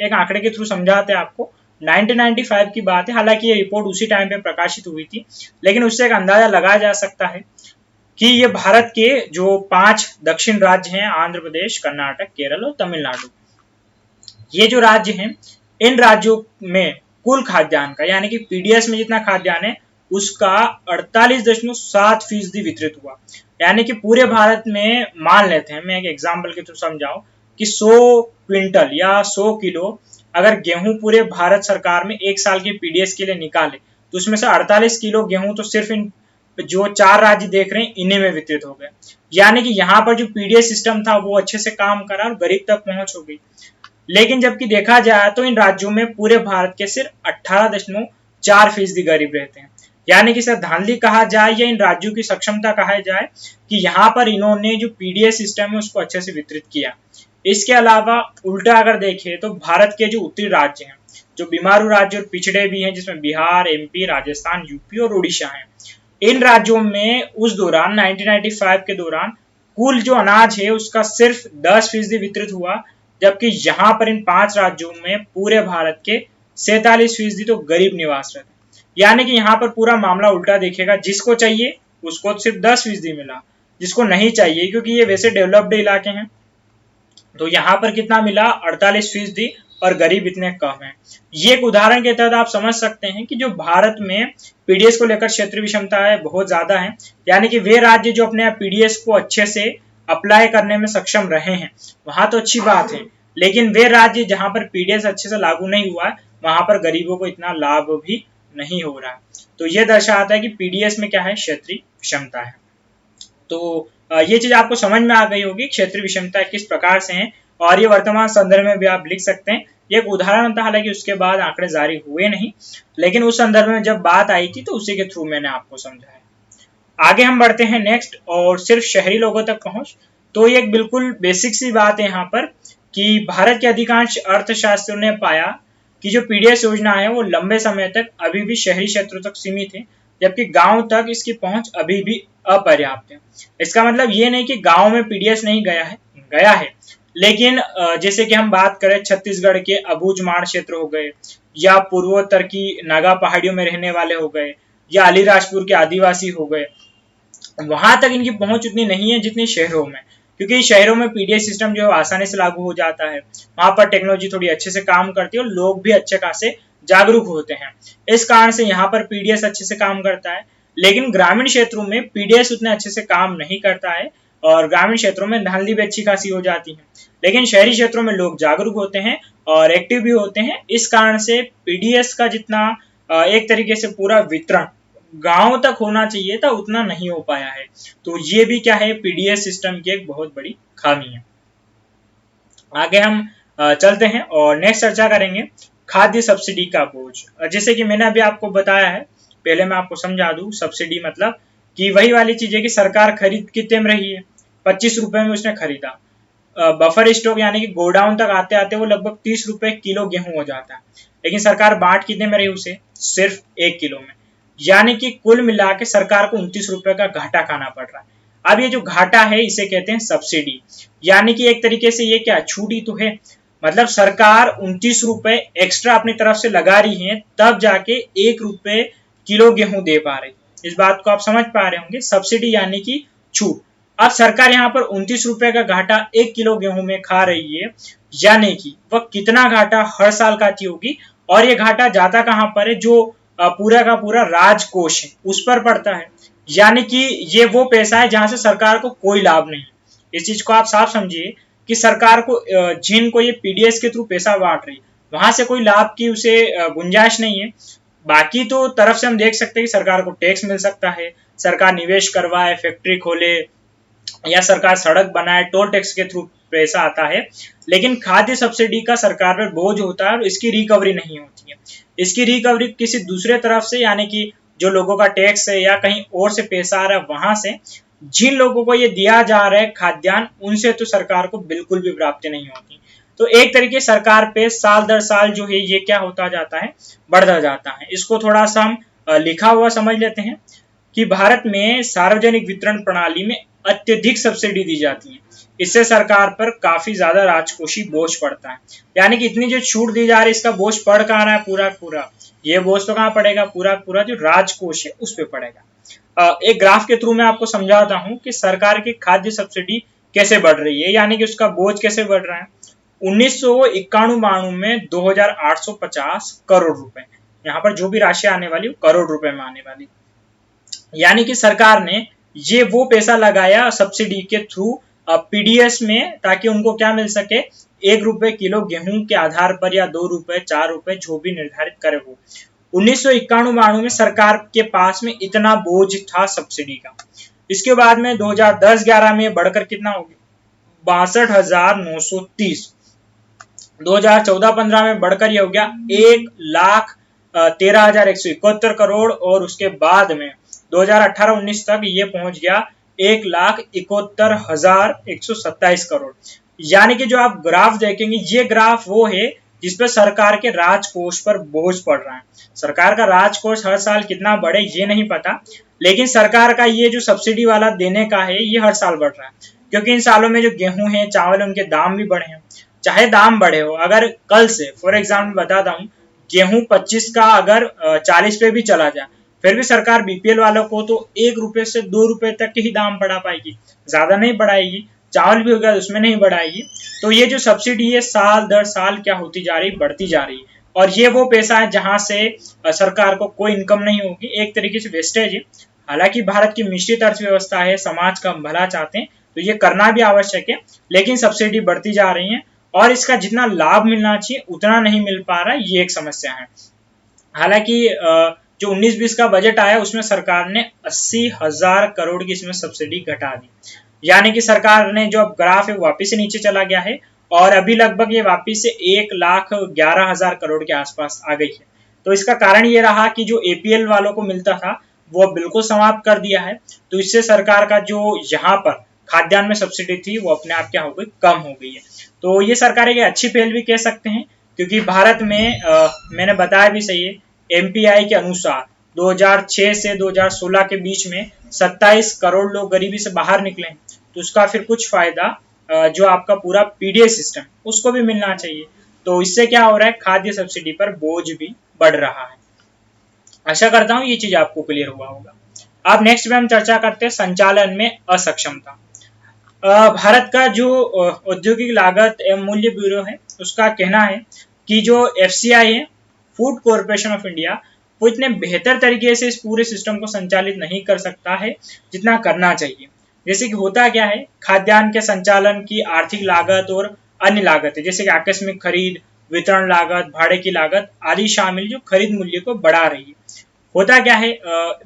एक आंकड़े के थ्रू समझाते हैं आपको। 1995 की बात है, हालांकि ये रिपोर्ट उसी टाइम पे प्रकाशित हुई थी, लेकिन उससे एक अंदाजा लगाया जा सकता है कि ये भारत के जो 5 दक्षिण राज्य हैं, आंध्र प्रदेश, कर्नाटक, केरल और तमिलनाडु, ये जो राज्य हैं, इन राज्यों में कुल खाद्यान्न का, यानी कि पीडीएस में जितना खाद्यान्न है उसका 48.7% वितरित हुआ। यानी कि पूरे भारत में मान लेते हैं, मैं एक एग्जांपल के थ्रू समझाऊं, कि 100 क्विंटल या 100 किलो अगर गेहूं पूरे भारत सरकार में 1 साल के पीडीएस के लिए निकाले, तो उसमें से 48 किलो गेहूं तो सिर्फ इन जो 4 राज्य देख रहे हैं इन्हीं में वितरित हो गए। यानी कि यहाँ पर जो पीडीएस सिस्टम था वो अच्छे से काम करा और गरीब तक पहुंच हो गई। लेकिन जबकि देखा जाए तो इन राज्यों में पूरे भारत के सिर्फ 18.4% गरीब रहते हैं। यानी कि इसे धांधली कहा जाए या इन राज्यों की सक्षमता कहा जाए कि यहाँ पर इन्होंने जो पीडीएस सिस्टम है उसको अच्छे से वितरित किया। इसके अलावा उल्टा अगर देखें तो भारत के जो उत्तरी राज्य हैं, जो बीमारू राज्य और पिछड़े भी हैं, जिसमें बिहार, एमपी, राजस्थान, यूपी और उड़ीसा है, इन राज्यों में उस दौरान 1995 के दौरान कुल जो अनाज है उसका सिर्फ 10% वितरित हुआ, जबकि यहाँ पर इन 5 राज्यों में पूरे भारत के 47% तो गरीब निवास रहते हैं। यानी कि यहाँ पर पूरा मामला उल्टा देखेगा, जिसको चाहिए उसको सिर्फ 10% मिला, जिसको नहीं चाहिए, क्योंकि ये वैसे डेवलप्ड इलाके हैं। तो यहाँ पर कितना मिला, 48%, और गरीब इतने कम हैं। ये एक उदाहरण के तहत आप समझ सकते हैं कि जो भारत में पीडीएस को लेकर क्षेत्रीय विषमता है बहुत ज्यादा है, यानी कि वे राज्य जो अपने पीडीएस को अच्छे से अप्लाई करने में सक्षम रहे हैं वहां तो अच्छी बात है, लेकिन वे राज्य जहां पर पीडीएस अच्छे से लागू नहीं हुआ है वहां पर गरीबों को इतना लाभ भी नहीं हो रहा है। तो ये दर्शाता है कि पीडीएस में क्या है, क्षेत्रीय विषमता है। तो ये चीज आपको समझ में आ गई होगी क्षेत्रीय विषमता किस प्रकार से है, और ये वर्तमान संदर्भ में भी आप लिख सकते हैं। ये एक उदाहरण था, हालांकि उसके बाद आंकड़े जारी हुए नहीं, लेकिन उस संदर्भ में जब बात आई थी तो उसी के थ्रू मैंने आपको समझाया। आगे हम बढ़ते हैं नेक्स्ट, और सिर्फ शहरी लोगों तक पहुंच। तो ये एक बिल्कुल बेसिक सी बात है यहाँ पर कि भारत के अधिकांश अर्थशास्त्रियों ने पाया कि जो पीडीएस योजना है वो लंबे समय तक अभी भी शहरी क्षेत्रों तक सीमित है, जबकि गांव तक इसकी पहुंच अभी भी अपर्याप्त है। इसका मतलब ये नहीं कि गांव में पीडीएस नहीं गया है, लेकिन जैसे कि हम बात करें छत्तीसगढ़ के अबूझमाड़ क्षेत्र हो गए, या पूर्वोत्तर की नागा पहाड़ियों में रहने वाले हो गए, या अलीराजपुर के आदिवासी हो गए, वहां तक इनकी पहुंच उतनी नहीं है जितनी शहरों में, क्योंकि शहरों में पीडीएस सिस्टम जो आसानी से लागू हो जाता है, वहां पर टेक्नोलॉजी थोड़ी अच्छे से काम करती है और लोग भी अच्छे खासे जागरूक होते हैं। इस कारण से यहाँ पर पीडीएस अच्छे से काम करता है। लेकिन ग्रामीण क्षेत्रों में पीडीएस उतने अच्छे से काम नहीं करता है, और ग्रामीण क्षेत्रों में धांधली भी अच्छी खासी हो जाती है। लेकिन शहरी क्षेत्रों में लोग जागरूक होते हैं और एक्टिव भी होते हैं। इस कारण से पीडीएस का जितना एक तरीके से पूरा वितरण गांव तक होना चाहिए था उतना नहीं हो पाया है। तो ये भी क्या है, पीडीएस सिस्टम की एक बहुत बड़ी खामी है। आगे हम चलते हैं और नेक्स्ट चर्चा करेंगे खाद्य सब्सिडी का बोझ। जैसे कि मैंने अभी आपको बताया है, पहले मैं आपको समझा दूं, सब्सिडी मतलब कि वही वाली चीज है कि सरकार खरीद कितने में रही है, 25 रुपए में उसने खरीदा। बफर स्टॉक यानी कि गोडाउन तक आते आते वो लगभग 30 रुपए किलो गेहूं हो जाता है, लेकिन सरकार बांट कितने में रही उसे, सिर्फ 1 किलो में। यानी कि कुल मिला के सरकार को 29 रुपए का घाटा खाना पड़ रहा है। अब ये जो घाटा है इसे कहते हैं सब्सिडी, यानी कि एक तरीके से ये क्या छूट ही तो है। मतलब सरकार 29 रुपए एक्स्ट्रा अपनी तरफ से लगा रही है, तब जाके 1 रुपए किलो गेहूं दे पा रही। इस बात को आप समझ पा रहे होंगे, सब्सिडी यानी कि छूट। अब सरकार यहाँ पर 29 रुपए का घाटा 1 किलो गेहूं में खा रही है, यानी कि वह कितना घाटा हर साल खाती होगी, और ये घाटा जाता कहां पर है, जो पूरा का पूरा राजकोष है उस पर पड़ता है। यानी कि ये वो पैसा है जहां से सरकार को कोई लाभ नहीं। इस चीज को आप साफ समझिए कि सरकार को जिनको ये पीडीएस के थ्रू पैसा बांट रही, वहां से कोई लाभ की उसे गुंजाइश नहीं है। बाकी तो तरफ से हम देख सकते हैं कि सरकार को टैक्स मिल सकता है, सरकार निवेश करवाए, फैक्ट्री खोले, या सरकार सड़क बनाए, टोल टैक्स के थ्रू पैसा आता है। लेकिन खाद्य सब्सिडी का सरकार पर बोझ होता है और इसकी रिकवरी नहीं होती है। इसकी रिकवरी किसी दूसरे तरफ से, यानी कि जो लोगों का टैक्स है या कहीं और से पैसा आ रहा है वहां से, जिन लोगों को ये दिया जा रहा है खाद्यान्न, उनसे तो सरकार को बिल्कुल भी प्राप्ति नहीं होती। तो एक तरीके सरकार पे साल दर साल जो है ये क्या होता जाता है, बढ़ता जाता है। इसको थोड़ा सा हम लिखा हुआ समझ लेते हैं कि भारत में सार्वजनिक वितरण प्रणाली में अत्यधिक सब्सिडी दी जाती है। इससे सरकार पर काफी ज्यादा राजकोषीय बोझ पड़ता है। यानी कि इतनी जो छूट दी जा रही है इसका बोझ पड़ कहाँ रहा है, पूरा पूरा ये बोझ तो कहाँ पड़ेगा, पूरा पूरा जो राजकोष है उस पर पड़ेगा। एक ग्राफ के थ्रू मैं आपको समझाता हूँ कि सरकार की खाद्य सब्सिडी कैसे बढ़ रही है, यानी कि उसका बोझ कैसे बढ़ रहा है। 1991-92 में 2850 करोड़ रुपए, यहाँ पर जो भी राशि आने वाली वो करोड़ रुपए में आने वाली। यानी कि सरकार ने ये वो पैसा लगाया सब्सिडी के थ्रू पीडीएस में, ताकि उनको क्या मिल सके, 1 रुपए किलो गेहूं के आधार पर, या 2 रुपए 4 रुपए जो भी निर्धारित करे वो। 1991-92 में सरकार के पास में इतना बोझ था सब्सिडी का। इसके बाद में 2010-11 में बढ़कर कितना हो गया, 62,930। 2014-15 में बढ़कर यह हो गया 1,13,171 करोड़, और उसके बाद में 2018-19 तक ये पहुंच गया 1,71,127 करोड़। यानी कि जो आप ग्राफ देखेंगे, ये ग्राफ वो है जिसपे सरकार के राजकोष पर बोझ पड़ रहा है। सरकार का राजकोष हर साल कितना बढ़े ये नहीं पता, लेकिन सरकार का ये जो सब्सिडी वाला देने का है ये हर साल बढ़ रहा है, क्योंकि इन सालों में जो गेहूं है, चावल है, उनके दाम भी बढ़े हैं। चाहे दाम बढ़े हो, अगर कल से फॉर एग्जाम्पल बताता हूँ, गेहूं 25 का अगर 40 पे भी चला जाए, फिर भी सरकार बीपीएल वालों को तो 1 रुपए से 2 रुपए तक के ही दाम बढ़ा पाएगी, ज्यादा नहीं बढ़ाएगी। चावल भी हो गया उसमें नहीं बढ़ाएगी। तो ये जो सब्सिडी है साल दर साल क्या होती जा रही, बढ़ती जा रही है। और ये वो पैसा है जहां से सरकार को कोई इनकम नहीं होगी, एक तरीके से वेस्टेज है। हालांकि भारत की मिश्रित अर्थव्यवस्था है, समाज का भला चाहते हैं तो ये करना भी आवश्यक है, लेकिन सब्सिडी बढ़ती जा रही है और इसका जितना लाभ मिलना चाहिए उतना नहीं मिल पा रहा, ये एक समस्या है। हालांकि जो 19-20 का बजट आया उसमें सरकार ने 80,000 करोड़ की इसमें सब्सिडी घटा दी, यानी कि सरकार ने जो अब ग्राफ है वापिस से नीचे चला गया है और अभी लगभग ये वापिस से 1,11,000 करोड़ के आसपास आ गई है। तो इसका कारण ये रहा कि जो एपीएल वालों को मिलता था वो बिल्कुल समाप्त कर दिया है। तो इससे सरकार का जो यहाँ पर खाद्यान्न में सब्सिडी थी वो अपने आप क्या हो गई, कम हो गई है। तो ये सरकार एक अच्छी पहल भी कह सकते हैं, क्योंकि भारत में मैंने बताया भी सही है, एमपीआई के अनुसार 2006 से 2016 के बीच में 27 करोड़ लोग गरीबी से बाहर निकले हैं। तो उसका फिर कुछ फायदा जो आपका पूरा पीडीएस सिस्टम उसको भी मिलना चाहिए। तो इससे क्या हो रहा है, खाद्य सब्सिडी पर बोझ भी बढ़ रहा है। आशा करता हूँ ये चीज आपको क्लियर हुआ होगा। अब नेक्स्ट में हम चर्चा करते हैं संचालन में असक्षमता। भारत का जो औद्योगिक लागत एवं मूल्य ब्यूरो है उसका कहना है कि जो एफसीआई है, फूड कॉरपोरेशन ऑफ इंडिया, वो इतने बेहतर तरीके से इस पूरे सिस्टम को संचालित नहीं कर सकता है जितना करना चाहिए। जैसे कि होता क्या है, खाद्यान्न के संचालन की आर्थिक लागत और अन्य लागत है, जैसे कि आकस्मिक खरीद, वितरण लागत, भाड़े की लागत आदि शामिल, जो खरीद मूल्य को बढ़ा रही है। होता क्या है,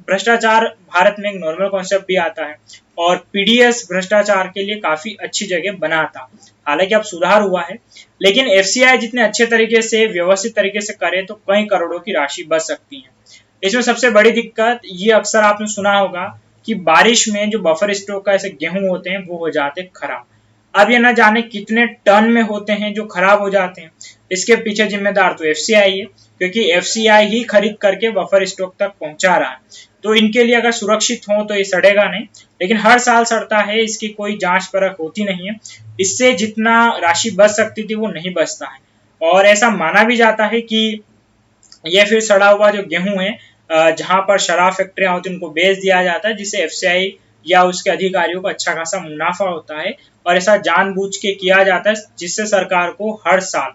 भ्रष्टाचार भारत में एक नॉर्मल कॉन्सेप्ट भी आता है और पीडीएस भ्रष्टाचार के लिए काफी अच्छी जगह बना था। हालांकि अब सुधार हुआ है, लेकिन एफसीआई जितने अच्छे तरीके से व्यवस्थित तरीके से करे तो कई करोड़ों की राशि बच सकती है। इसमें सबसे बड़ी दिक्कत ये अक्सर आपने सुना होगा कि बारिश में जो बफर स्टॉक का ऐसे गेहूं होते हैं वो हो जाते खराब। अब ये न जाने कितने टन में होते हैं जो खराब हो जाते हैं। इसके पीछे जिम्मेदार तो एफसीआई है, क्योंकि एफसीआई ही खरीद करके बफर स्टॉक तक पहुंचा रहा है। तो इनके लिए अगर सुरक्षित हो तो ये सड़ेगा नहीं, लेकिन हर साल सड़ता है, इसकी कोई जांच परख होती नहीं है। इससे जितना राशि बच सकती थी वो नहीं बचता है। और ऐसा माना भी जाता है कि ये फिर सड़ा हुआ जो गेहूं है जहां पर शराब फैक्ट्रियां होती है उनको बेच दिया जाता है, जिससे एफसीआई या उसके अधिकारियों को अच्छा खासा मुनाफा होता है। और ऐसा जानबूझ के किया जाता है जिससे सरकार को हर साल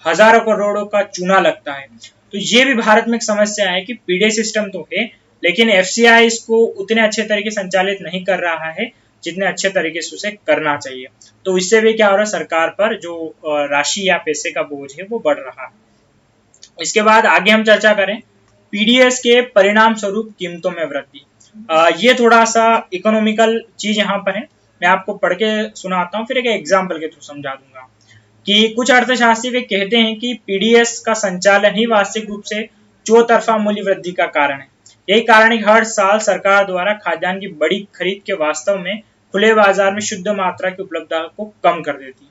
हजारों करोड़ों का चूना लगता है। तो ये भी भारत में एक समस्या है कि पीडीएस सिस्टम तो है, लेकिन एफसीआई इसको उतने अच्छे तरीके से संचालित नहीं कर रहा है जितने अच्छे तरीके से उसे करना चाहिए। तो इससे भी क्या हो रहा है, सरकार पर जो राशि या पैसे का बोझ है वो बढ़ रहा है। इसके बाद आगे हम चर्चा करें पीडीएस के परिणाम स्वरूप कीमतों में वृद्धि। ये थोड़ा सा इकोनॉमिकल चीज यहाँ पर है, मैं आपको पढ़ के सुनाता हूँ, फिर एक एग्जाम्पल के थ्रू समझा दूंगा कि कुछ अर्थशास्त्री वे कहते हैं कि पीडीएस का संचालन ही वास्तविक रूप से चौतरफा मूल्य वृद्धि का कारण है। यही कारण है कि हर साल सरकार द्वारा खाद्यान्न की बड़ी खरीद के वास्तव में खुले बाजार में शुद्ध मात्रा की उपलब्धता को कम कर देती है।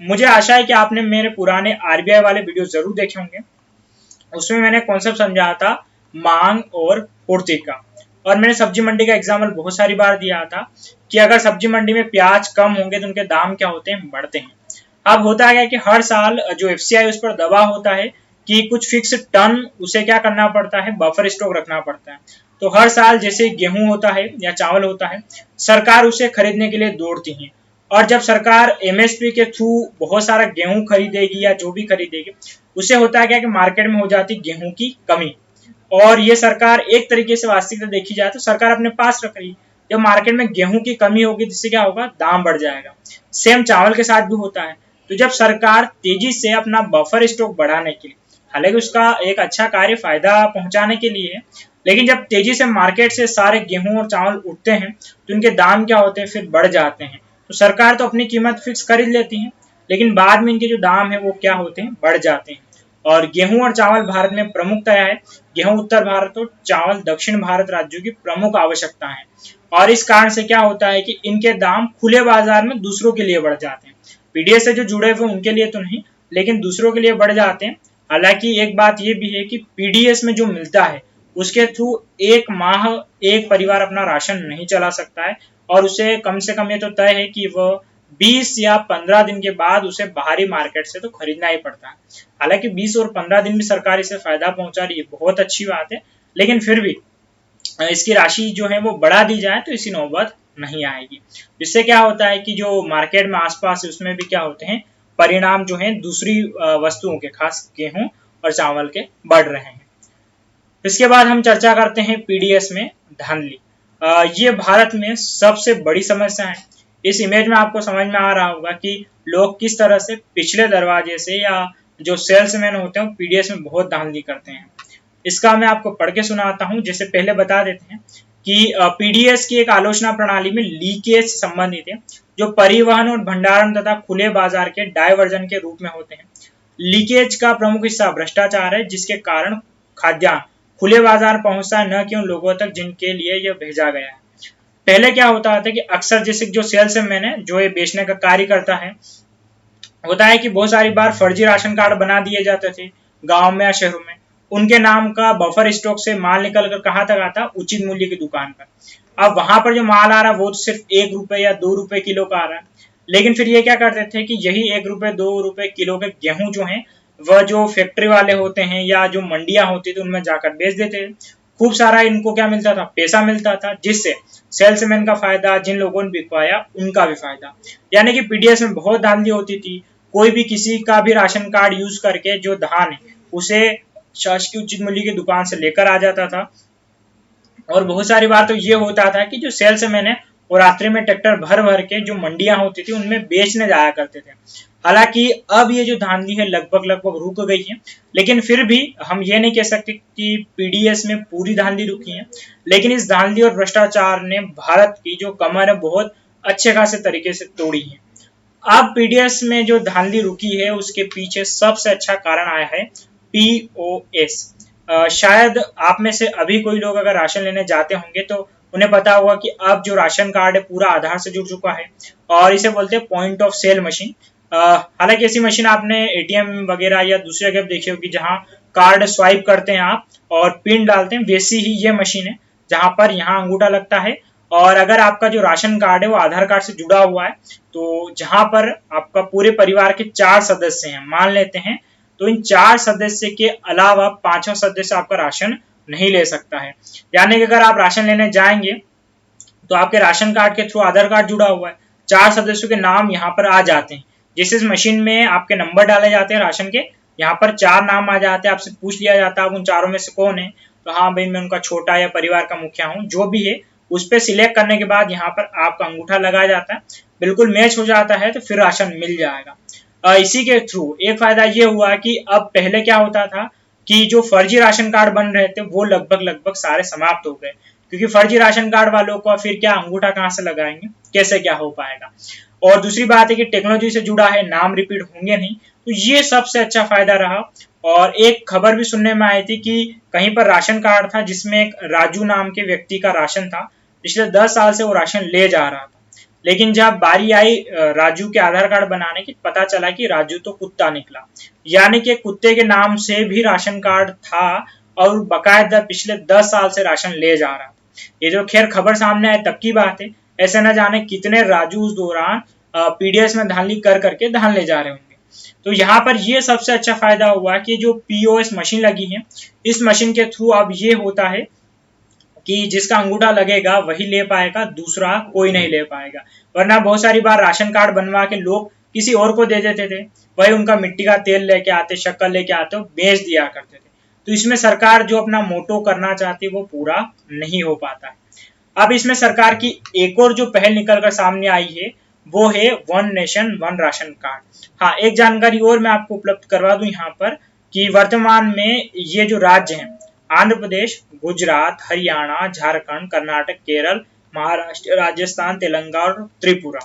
मुझे आशा है कि आपने मेरे पुराने आरबीआई वाले वीडियो जरूर देखे होंगे। उसमें मैंने कॉन्सेप्ट समझाया था मांग और पूर्ति का, और मैंने सब्जी मंडी का एग्जाम्पल बहुत सारी बार दिया था कि अगर सब्जी मंडी में प्याज कम होंगे तो उनके दाम क्या होते हैं, बढ़ते हैं। अब होता है कि हर साल जो एफसीआई उस पर दबाव होता है कि कुछ फिक्स टन उसे क्या करना पड़ता है, बफर स्टॉक रखना पड़ता है। तो हर साल जैसे गेहूं होता है या चावल होता है, सरकार उसे खरीदने के लिए दौड़ती है। और जब सरकार एमएसपी के थ्रू बहुत सारा गेहूं खरीदेगी या जो भी खरीदेगी, उसे होता है क्या कि मार्केट में हो जाती गेहूं की कमी। और ये सरकार एक तरीके से वास्तविकता देखी जाए तो सरकार अपने पास रख रही है। जब मार्केट में गेहूं की कमी होगी जिससे क्या होगा, दाम बढ़ जाएगा। सेम चावल के साथ भी होता है। तो जब सरकार तेजी से अपना बफर स्टॉक बढ़ाने के लिए, हालांकि उसका एक अच्छा कार्य फायदा पहुंचाने के लिए है, लेकिन जब तेजी से मार्केट से सारे गेहूं और चावल उठते हैं तो उनके दाम क्या होते हैं, फिर बढ़ जाते हैं। तो सरकार तो अपनी कीमत फिक्स कर ही लेती है, लेकिन बाद में इनके जो दाम है वो क्या होते हैं, बढ़ जाते हैं। और गेहूं और चावल भारत में प्रमुखतया है। गेहूं उत्तर भारत और चावल दक्षिण भारत राज्यों की प्रमुख आवश्यकता है। और इस कारण से क्या होता है कि इनके दाम खुले बाजार में दूसरों के लिए बढ़ जाते हैं। पीडीएस से जो जुड़े हुए उनके लिए तो नहीं, लेकिन दूसरों के लिए बढ़ जाते हैं। हालांकि एक बात ये भी है कि पीडीएस में जो मिलता है उसके थ्रू एक माह एक परिवार अपना राशन नहीं चला सकता है, और उसे कम से कम ये तो तय है कि वह 20 या 15 दिन के बाद उसे बाहरी मार्केट से तो खरीदना ही पड़ता है। हालांकि 20 और 15 दिन भी सरकार इसे फायदा पहुंचा रही है, बहुत अच्छी बात है। लेकिन फिर भी इसकी राशि जो है वो बढ़ा दी जाए तो इसी नौबत नहीं आएगी। इससे क्या होता है कि जो मार्केट में आसपास है उसमें भी क्या होते हैं, परिणाम जो है दूसरी वस्तुओं के, खास गेहूं और चावल के, बढ़ रहे हैं। इसके बाद हम चर्चा करते हैं पीडीएस में धांधली। ये भारत में सबसे बड़ी समस्या है। इस इमेज में आपको समझ में आ रहा होगा कि लोग किस तरह से पिछले दरवाजे से या जो सेल्समैन होते हैं पीडीएस में बहुत धांधली करते हैं। इसका मैं आपको पढ़ के सुनाता हूं। जैसे पहले बता देते हैं कि पीडीएस की एक आलोचना प्रणाली में लीकेज संबंधित है, जो परिवहन और भंडारण तथा खुले बाजार के डायवर्जन के रूप में होते हैं। लीकेज का प्रमुख हिस्सा भ्रष्टाचार है, जिसके कारण खाद्यान्न खुले बाजार पहुंचता है, न कि उन लोगों तक जिनके लिए यह भेजा गया है। पहले क्या होता था कि अक्सर जैसे जो सेल्समैन है, जो ये बेचने का कार्य करता है, होता है कि बहुत सारी बार फर्जी राशन कार्ड बना दिए जाते थे गांव में या शहरों में। उनके नाम का बफर स्टॉक से माल निकल कर कहाँ तक आता, उचित मूल्य की दुकान पर। अब वहां पर जो माल आ रहा है वो तो सिर्फ 1 रुपए या 2 रुपए किलो का आ रहा है। लेकिन फिर ये क्या करते थे कि यही 1 रुपए 2 रुपए किलो के गेहूं जो है वह जो फैक्ट्री वाले होते हैं या जो मंडियां होती थी उनमें जाकर बेच देते थे। खूब सारा इनको क्या मिलता था, पैसा मिलता था, जिससे सेल्समैन का फायदा, जिन लोगों ने बिकवाया उनका भी फायदा। यानी कि पीडीएस में बहुत धांधली होती थी। कोई भी किसी का भी राशन कार्ड यूज करके जो धान है उसे शासकीय उचित मूल्य की दुकान से लेकर आ जाता था। और बहुत सारी बार तो ये होता था कि जो सेल्समैन है वो रात्रि में ट्रैक्टर भर भर के जो मंडियां होती थी उनमें बेचने जाया करते थे। हालांकि अब ये जो धांधली है लगभग लगभग रुक गई है, लेकिन फिर भी हम ये नहीं कह सकते कि पीडीएस में पूरी धांधली रुकी है। लेकिन इस धांधली और भ्रष्टाचार ने भारत की जो कमर है बहुत अच्छे खासे तरीके से तोड़ी है। अब पीडीएस में जो धांधली रुकी है उसके पीछे सबसे अच्छा कारण आया है पीओएस। शायद आप में से अभी कोई लोग अगर राशन लेने जाते होंगे तो उन्हें पता होगा कि अब जो राशन कार्ड है पूरा आधार से जुड़ चुका है और इसे बोलते हैं पॉइंट ऑफ सेल मशीन। हालांकि ऐसी मशीन आपने एटीएम वगैरह या दूसरी जगह देखी होगी जहां कार्ड स्वाइप करते हैं आप और पिन डालते हैं, वैसी ही ये मशीन है जहां पर यहाँ अंगूठा लगता है। और अगर आपका जो राशन कार्ड है वो आधार कार्ड से जुड़ा हुआ है तो जहां पर आपका पूरे परिवार के 4 सदस्य हैं मान लेते हैं, तो इन 4 सदस्य के अलावा 5वां सदस्य आपका राशन नहीं ले सकता है। यानी कि अगर आप राशन लेने जाएंगे तो आपके राशन कार्ड के थ्रू आधार कार्ड जुड़ा हुआ है, 4 सदस्यों के नाम यहाँ पर आ जाते हैं। जिस इस मशीन में आपके नंबर डाले जाते हैं राशन के, यहाँ पर 4 नाम आ जाते हैं, आपसे पूछ लिया जाता है आप उन चारों में से कौन है, तो हाँ भाई मैं उनका छोटा या परिवार का मुखिया हूँ, जो भी है उस पर सिलेक्ट करने के बाद यहाँ पर आपका अंगूठा लगाया जाता है, बिल्कुल मैच हो जाता है तो फिर राशन मिल जाएगा। इसी के थ्रू एक फायदा ये हुआ कि अब पहले क्या होता था कि जो फर्जी राशन कार्ड बन रहे थे वो लगभग लगभग सारे समाप्त हो गए, क्योंकि फर्जी राशन कार्ड वालों को फिर क्या अंगूठा कहाँ से लगाएंगे, कैसे क्या हो पाएगा। और दूसरी बात है कि टेक्नोलॉजी से जुड़ा है, नाम रिपीट होंगे नहीं, तो ये सबसे अच्छा फायदा रहा। और एक खबर भी सुनने में आई थी कि कहीं पर राशन कार्ड था जिसमें एक राजू नाम के व्यक्ति का राशन था, पिछले 10 साल से वो राशन ले जा रहा था, लेकिन जब बारी आई राजू के आधार कार्ड बनाने की, पता चला कि राजू तो कुत्ता निकला। यानी कि कुत्ते के नाम से भी राशन कार्ड था और बकायदा पिछले 10 साल से राशन ले जा रहा था। ये जो खैर खबर सामने आए तब की बात है, ऐसे न जाने कितने राजू उस दौरान पीडीएस में धांधली कर करके धान ले जा रहे होंगे। तो यहाँ पर ये सबसे अच्छा फायदा हुआ कि जो पीओएस मशीन लगी है, इस मशीन के थ्रू अब ये होता है कि जिसका अंगूठा लगेगा वही ले पाएगा, दूसरा कोई नहीं ले पाएगा। वरना बहुत सारी बार राशन कार्ड बनवा के लोग किसी और को दे देते थे, वही उनका मिट्टी का तेल लेके आते, शक्कर लेके आते, बेच दिया करते थे। तो इसमें सरकार जो अपना मोटो करना चाहती है वो पूरा नहीं हो पाता है। अब इसमें सरकार की एक और जो पहल निकल कर सामने आई है वो है one nation one ration card. हाँ, एक जानकारी और मैं आपको उपलब्ध करवा दूं यहाँ पर कि वर्तमान में ये जो राज्य हैं आंध्र प्रदेश, गुजरात, हरियाणा, झारखंड, कर्नाटक, केरल, महाराष्ट्र, राजस्थान, तेलंगाना और त्रिपुरा,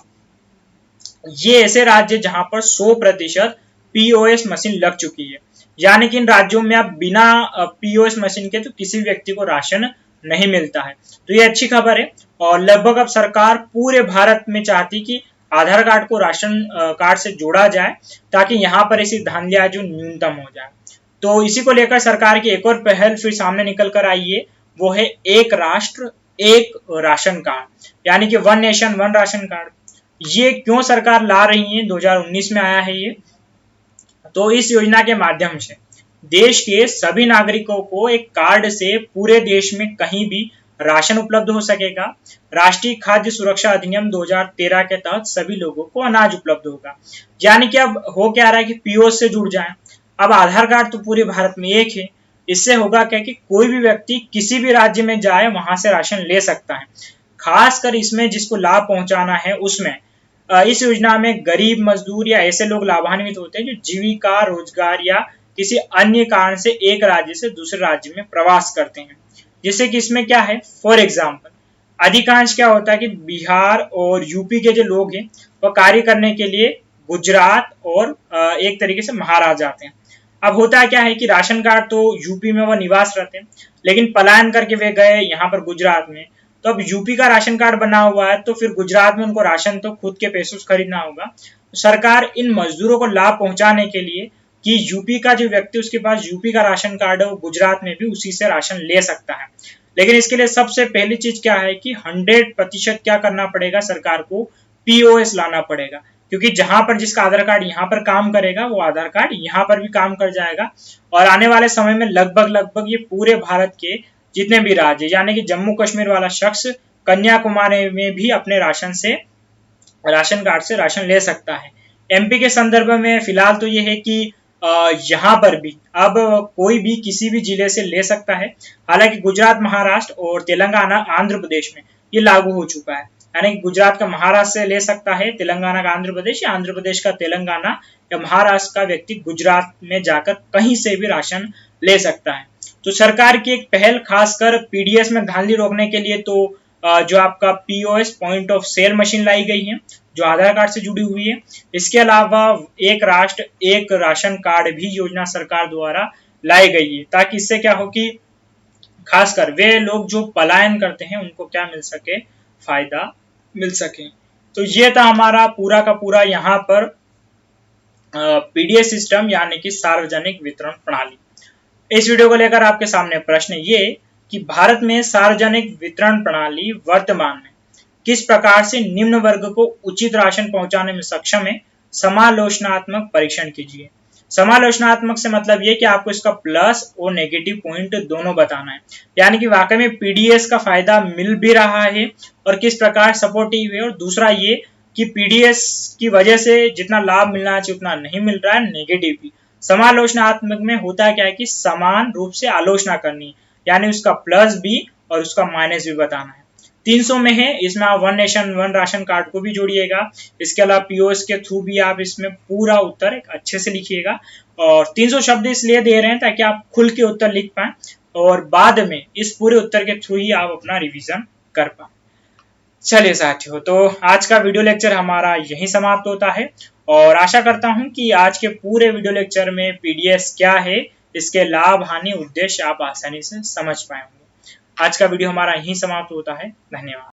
ये ऐसे राज्य जहां पर 100% पीओएस मशीन लग चुकी है। यानी कि इन राज्यों में अब बिना पीओएस मशीन के तो किसी व्यक्ति को राशन नहीं मिलता है। तो ये अच्छी खबर है और लगभग अब सरकार पूरे भारत में चाहती कि आधार कार्ड को राशन कार्ड से जोड़ा जाए ताकि यहाँ पर ऐसी धांधलियां जो न्यूनतम हो जाए। तो इसी को लेकर सरकार की एक और पहल फिर सामने निकल कर आई है, वो है एक राष्ट्र एक राशन कार्ड, यानी कि one nation one ration card. ये क्यों सरकार ला रही है, 2019 में आया है ये। तो इस योजना के माध्यम से देश के सभी नागरिकों को एक कार्ड से पूरे देश में कहीं भी राशन उपलब्ध हो सकेगा। राष्ट्रीय खाद्य सुरक्षा अधिनियम 2013 के तहत सभी लोगों को अनाज उपलब्ध होगा। यानी कि अब हो क्या रहा है कि पीओएस से जुड़ जाए। अब आधार कार्ड तो पूरे भारत में एक है। इससे होगा क्या कि कोई भी व्यक्ति किसी भी राज्य में जाए वहां से राशन ले सकता है। खासकर इसमें जिसको लाभ पहुंचाना है उसमें इस योजना में गरीब मजदूर या ऐसे लोग लाभान्वित होते हैं जो जीविका, रोजगार या किसी अन्य कारण से एक राज्य से दूसरे राज्य में प्रवास करते हैं। जैसे कि इसमें क्या है, फॉर एग्जाम्पल अधिकांश क्या होता है कि बिहार और यूपी के जो लोग हैं वह कार्य करने के लिए गुजरात और एक तरीके से महाराष्ट्र जाते हैं। अब होता क्या है कि राशन कार्ड तो यूपी में वह निवास रहते हैं, लेकिन पलायन करके वे गए यहाँ पर गुजरात में, तो अब यूपी का राशन कार्ड बना हुआ है तो फिर गुजरात में उनको राशन तो खुद के पैसों से खरीदना होगा। तो सरकार इन मजदूरों को लाभ पहुंचाने के लिए कि यूपी का जो व्यक्ति उसके पास यूपी का राशन कार्ड है वो गुजरात में भी उसी से राशन ले सकता है। लेकिन इसके लिए सबसे पहली चीज क्या है कि 100% क्या करना पड़ेगा, सरकार को पीओएस लाना पड़ेगा, क्योंकि जहां पर जिसका आधार कार्ड यहाँ पर काम करेगा वो आधार कार्ड यहाँ पर भी काम कर जाएगा। और आने वाले समय में लगभग ये पूरे भारत के जितने भी राज्य यानी कि जम्मू कश्मीर वाला शख्स कन्याकुमारी में भी अपने राशन कार्ड से राशन ले सकता है। एमपी के संदर्भ में फिलहाल तो ये है कि यहाँ पर भी अब कोई भी किसी भी जिले से ले सकता है। हालांकि गुजरात, महाराष्ट्र और तेलंगाना, आंध्र प्रदेश में ये लागू हो चुका है। यानी गुजरात का महाराष्ट्र से ले सकता है, तेलंगाना का आंध्र प्रदेश या आंध्र प्रदेश का तेलंगाना या महाराष्ट्र का व्यक्ति गुजरात में जाकर कहीं से भी राशन ले सकता है। तो सरकार की एक पहल खासकर पीडीएस में धांधली रोकने के लिए तो जो आपका POS point of sale machine लाई गई है जो आधार कार्ड से जुड़ी हुई है। इसके अलावा एक राष्ट्र एक राशन कार्ड भी योजना सरकार द्वारा लाई गई है, ताकि इससे क्या हो कि खासकर वे लोग जो पलायन करते हैं उनको क्या मिल सके, फायदा मिल सके। तो ये था हमारा पूरा का पूरा यहाँ पर पीडीएस सिस्टम यानी कि सार्वजनिक वितरण प्रणाली। इस वीडियो को लेकर आपके सामने प्रश्न ये कि भारत में सार्वजनिक वितरण प्रणाली वर्तमान में किस प्रकार से निम्न वर्ग को उचित राशन पहुंचाने में सक्षम है, समालोचनात्मक परीक्षण कीजिए। समालोचनात्मक से मतलब ये कि आपको इसका प्लस और नेगेटिव पॉइंट दोनों बताना है, यानी कि वाकई में पीडीएस का फायदा मिल भी रहा है और किस प्रकार सपोर्टिव है, और दूसरा ये कि पीडीएस की वजह से जितना लाभ मिलना चाहिए उतना नहीं मिल रहा है, नेगेटिव भी। समालोचनात्मक में होता क्या है कि समान रूप से आलोचना करनी, यानी उसका प्लस भी और उसका माइनस भी बताना है। 300 में है, इसमें आप one nation one ration card को भी जोड़िएगा। इसके अलावा पीओएस के थ्रू भी आप इसमें पूरा उत्तर एक अच्छे से लिखिएगा। और 300 शब्द इसलिए दे रहे हैं ताकि आप खुल के उत्तर लिख पाए और बाद में इस पूरे उत्तर के थ्रू ही आप अपना रिवीजन कर पाए। चलिए साथियों, तो आज का वीडियो लेक्चर हमारा यहीं समाप्त होता है और आशा करता हूं कि आज के पूरे वीडियो लेक्चर में पीडीएस क्या है, इसके लाभ, हानि, उद्देश्य आप आसानी से समझ पाए होंगे। आज का वीडियो हमारा यहीं समाप्त होता है। धन्यवाद।